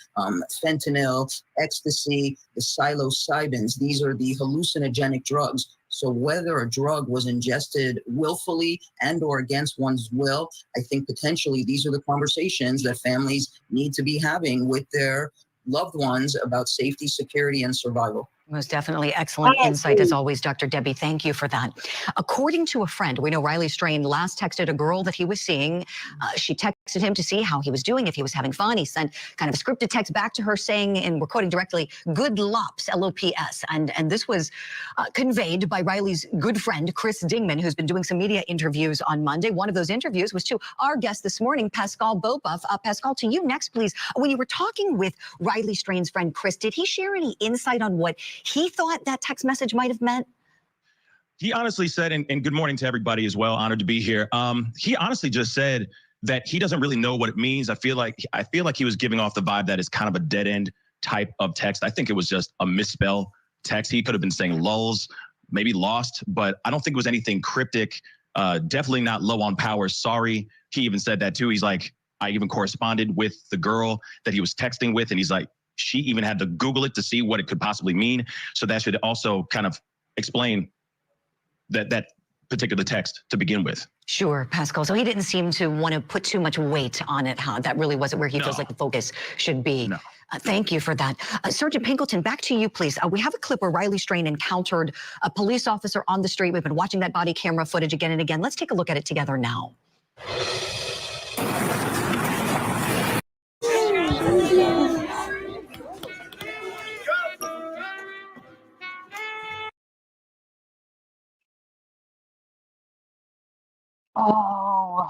fentanyl, ecstasy, the psilocybins. These are the hallucinogenic drugs. So whether a drug was ingested willfully and or against one's will, I think potentially these are the conversations that families need to be having with their loved ones about safety, security, and survival. Most definitely. Excellent insight as always, Dr. Debbie. Thank you for that. According to a friend, we know Riley Strain last texted a girl that he was seeing. She texted him to see how he was doing, if he was having fun. He sent kind of a scripted text back to her saying, and we're quoting directly, "Good lops, LOPS." And this was conveyed by Riley's good friend, Chris Dingman, who's been doing some media interviews on Monday. One of those interviews was to our guest this morning, Pascal Beaupuff. Pascal, to you next, please. When you were talking with Riley Strain's friend, Chris, did he share any insight on what he thought that text message might have meant? He honestly said, and good morning to everybody as well, honored to be here. He honestly just said that he doesn't really know what it means. I feel like he was giving off the vibe that it's kind of a dead end type of text. I think it was just a misspell text. He could have been saying lulls, maybe lost, but I don't think it was anything cryptic. Definitely not low on power. Sorry. He even said that too. He's like, I even corresponded with the girl that he was texting with, and he's like, she even had to Google it to see what it could possibly mean. So that should also kind of explain that particular text to begin with. Sure, Pascal. So he didn't seem to want to put too much weight on it, huh? That really wasn't where he feels like the focus should be. No. Thank you for that. Sergeant Pinkleton, back to you, please. We have a clip where Riley Strain encountered a police officer on the street. We've been watching that body camera footage again and again. Let's take a look at it together now. Oh.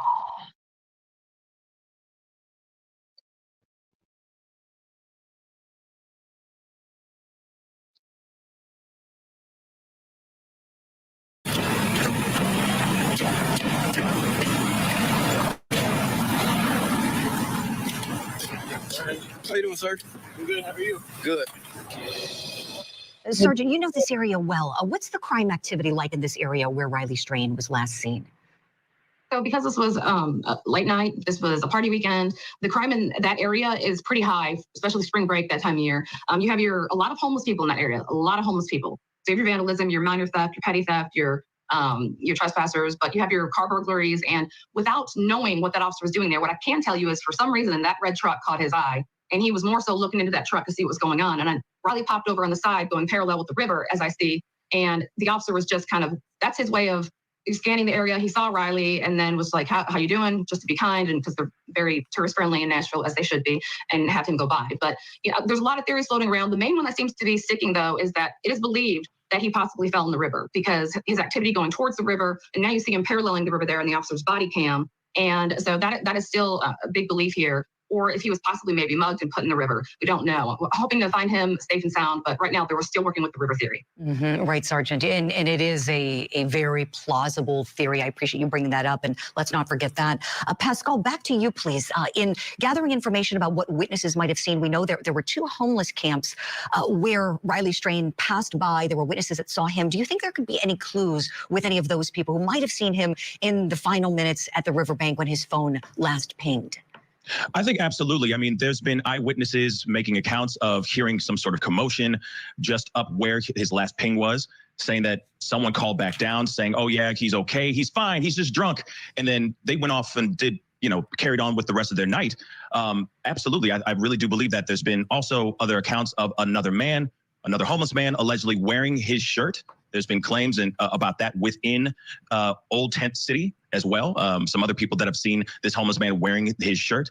How you doing, sir? I'm good. How are you? Good. Sergeant, you know this area well. What's the crime activity like in this area where Riley Strain was last seen? So because this was a late night, this was a party weekend, the crime in that area is pretty high, especially spring break, that time of year. You have a lot of homeless people in that area, a lot of homeless people. So you have your vandalism, your minor theft, your petty theft, your trespassers, but you have your car burglaries. And without knowing what that officer was doing there, what I can tell you is for some reason that red truck caught his eye. and he was more so looking into that truck to see what was going on. And Riley popped over on the side going parallel with the river, as I see, and the officer was just kind of, that's his way of scanning the area. He saw Riley and then was like, how you doing? Just to be kind, and because they're very tourist friendly in Nashville, as they should be, and have him go by. But there's a lot of theories floating around. The main one that seems to be sticking, though, is that it is believed that he possibly fell in the river because his activity going towards the river, and now you see him paralleling the river there in the officer's body cam. And so that is still a big belief here. Or if he was possibly maybe mugged and put in the river. We don't know. We're hoping to find him safe and sound, but right now they were still working with the river theory. Right, Sergeant. And it is a very plausible theory. I appreciate you bringing that up, and let's not forget that. Pascal, back to you, please. In gathering information about what witnesses might have seen, we know there were 2 homeless camps where Riley Strain passed by. There were witnesses that saw him. Do you think there could be any clues with any of those people who might have seen him in the final minutes at the riverbank when his phone last pinged? I think absolutely. I mean, there's been eyewitnesses making accounts of hearing some sort of commotion just up where his last ping was, saying that someone called back down saying, oh, yeah, he's okay. He's fine. He's just drunk. And then they went off and carried on with the rest of their night. Absolutely. I really do believe that there's been also other accounts of another homeless man allegedly wearing his shirt. There's been claims about that within Old Tent City as well. Some other people that have seen this homeless man wearing his shirt.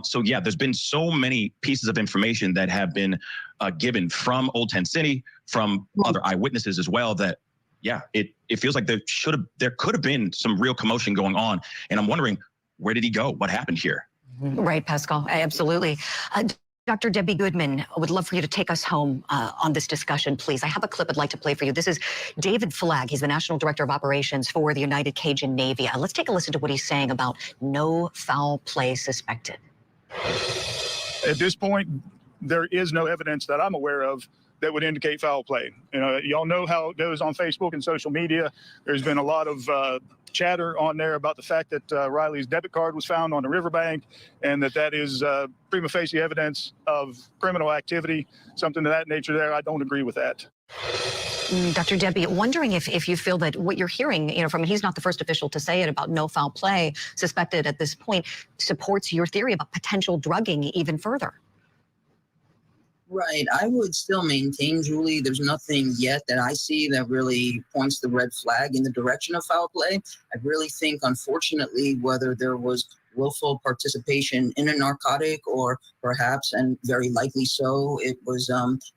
So yeah, there's been so many pieces of information that have been given from Old Tent City, from other eyewitnesses as well, that yeah, it feels like there could have been some real commotion going on. And I'm wondering, where did he go? What happened here? Right, Pascal, absolutely. Dr. Debbie Goodman, I would love for you to take us home on this discussion, please. I have a clip I'd like to play for you. This is David Flagg. He's the National Director of Operations for the United Cajun Navy. Let's take a listen to what he's saying about no foul play suspected. At this point, there is no evidence that I'm aware of that would indicate foul play. Y'all know how it goes on Facebook and social media. There's been a lot of chatter on there about the fact that Riley's debit card was found on the riverbank, and that is prima facie evidence of criminal activity, something of that nature there. I don't agree with that. Dr. Debbie, wondering if you feel that what you're hearing, from he's not the first official to say it about no foul play suspected at this point, supports your theory about potential drugging even further. Right. I would still maintain, Julie, there's nothing yet that I see that really points the red flag in the direction of foul play. I really think, unfortunately, whether there was willful participation in a narcotic or perhaps, and very likely so, it was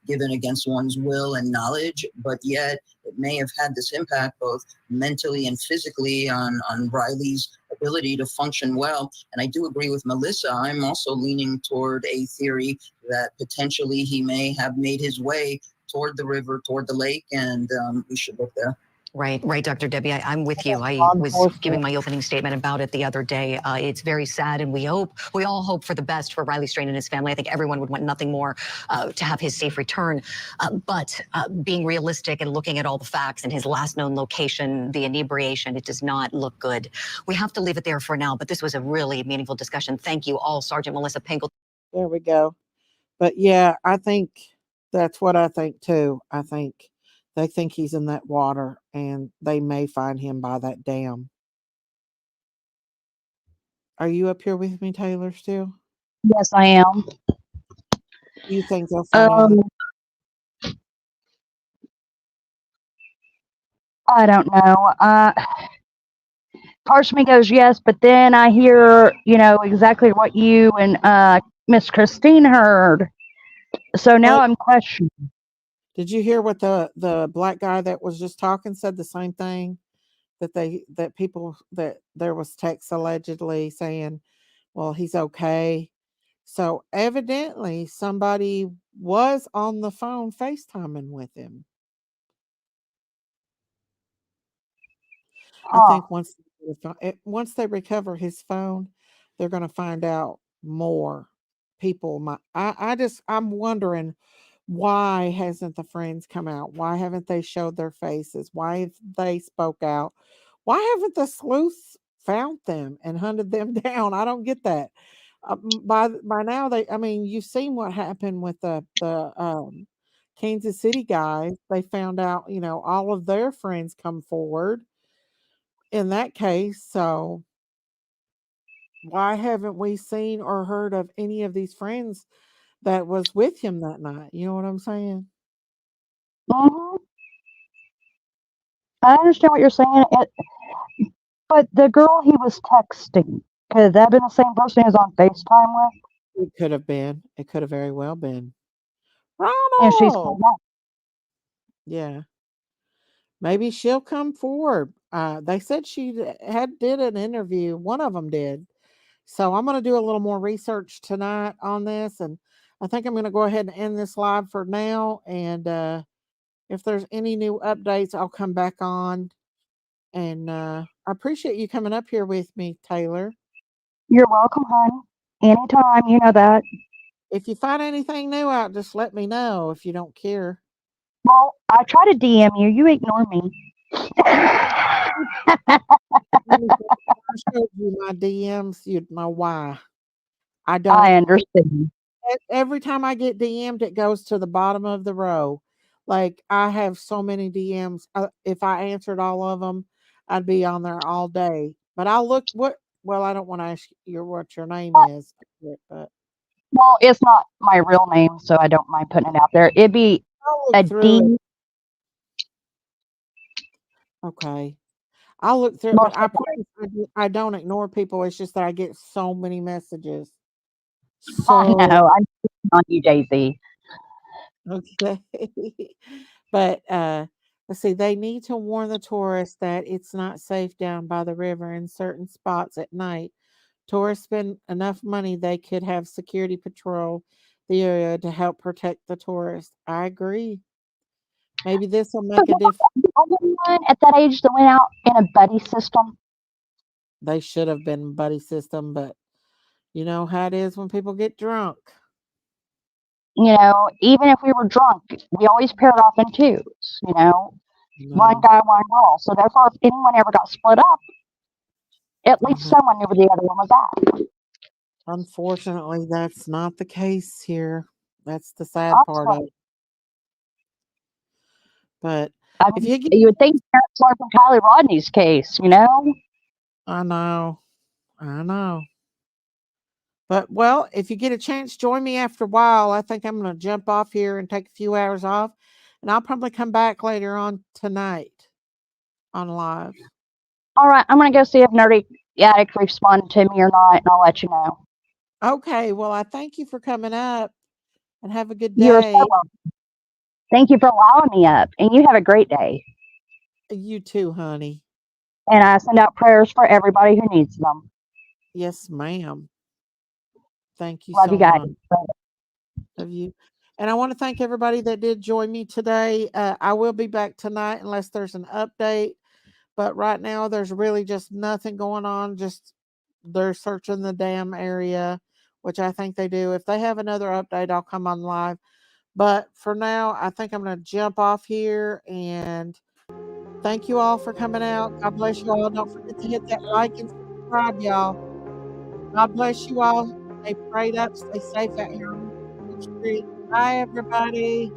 given against one's will and knowledge, but yet it may have had this impact both mentally and physically on Riley's ability to function well. And I do agree with Melissa. I'm also leaning toward a theory that potentially he may have made his way toward the river, toward the lake, and we should look there. Right, Dr. Debbie, I'm with you. I was giving my opening statement about it the other day. It's very sad, and we all hope for the best for Riley Strain and his family. I think everyone would want nothing more to have his safe return. But being realistic and looking at all the facts and his last known location, the inebriation, it does not look good. We have to leave it there for now, but this was a really meaningful discussion. Thank you all, Sergeant Melissa Pingle. There we go. But yeah, I think that's what I think too. I think they think he's in that water, and they may find him by that dam. Are you up here with me, Taylor, still? Yes, I am. You think they'll find him? I don't know. Part of me goes yes, but then I hear, exactly what you and Miss Christine heard. So now I'm questioning. Did you hear what the black guy that was just talking said? The same thing, that there was text allegedly saying, well, he's okay. So evidently somebody was on the phone FaceTiming with him. I think once they recover his phone, they're going to find out more people. I'm wondering, why hasn't the friends come out? Why haven't they showed their faces? Why have they spoke out? Why haven't the sleuths found them and hunted them down? I don't get that. By now, you've seen what happened with the Kansas City guys. They found out, all of their friends come forward in that case. So why haven't we seen or heard of any of these friends that was with him that night. You know what I'm saying? Hmm. I understand what you're saying. But the girl he was texting, could that have been the same person he was on FaceTime with? It could have been. It could have very well been. And she's Ronald! come up. Yeah. Maybe she'll come forward. They said she did an interview. One of them did. So I'm going to do a little more research tonight on this, and I think I'm going to go ahead and end this live for now. And if there's any new updates, I'll come back on. And I appreciate you coming up here with me, Taylor. You're welcome, hon. Anytime, you know that. If you find anything new out, just let me know if you don't care. Well, I try to DM you. You ignore me. I showed you my DMs, you'd know why. I don't. I understand. Every time I get DM'd, it goes to the bottom of the row. Like, I have so many DMs. If I answered all of them, I'd be on there all day. But I'll look well, I don't want to ask you what your name is, but Well, it's not my real name, so I don't mind putting it out there. It'd be I'll a look through D. it. Okay. I'll look through it, but I promise I don't ignore people. It's just that I get so many messages. I So know. I'm on you, Daisy. okay. But let's see, they need to warn the tourists that it's not safe down by the river in certain spots at night. Tourists spend enough money, they could have security patrol the area to help protect the tourists. I agree. Maybe this will make a difference. The only one at that age that went out in a buddy system. They should have been buddy system, but you know how it is when people get drunk. You know, even if we were drunk, we always paired off in twos. You know, one guy, one girl. So therefore, if anyone ever got split up, at least someone knew where the other one was at. Unfortunately, that's not the case here. That's the sad part of it. But I if mean, you you would think parents learned from Kylie Rodney's case, you know? I know. But well, if you get a chance, join me after a while. I think I'm going to jump off here and take a few hours off, and I'll probably come back later on tonight on live. All right, I'm going to go see if Nerdy Addict responded to me or not, and I'll let you know. Okay, well, I thank you for coming up, and have a good You're day. so welcome. Thank you for allowing me up, and you have a great day. You too, honey. And I send out prayers for everybody who needs them. Yes, ma'am. Thank you Love so you guys. much. Love you. And I want to thank everybody that did join me today. I will be back tonight unless there's an update. But right now, there's really just nothing going on. Just they're searching the damn area, which I think they do. If they have another update, I'll come on live. But for now, I think I'm going to jump off here. And thank you all for coming out. God bless you all. Don't forget to hit that like and subscribe, y'all. God bless you all. Stay prayed up. Stay safe out here on the street. Bye, everybody.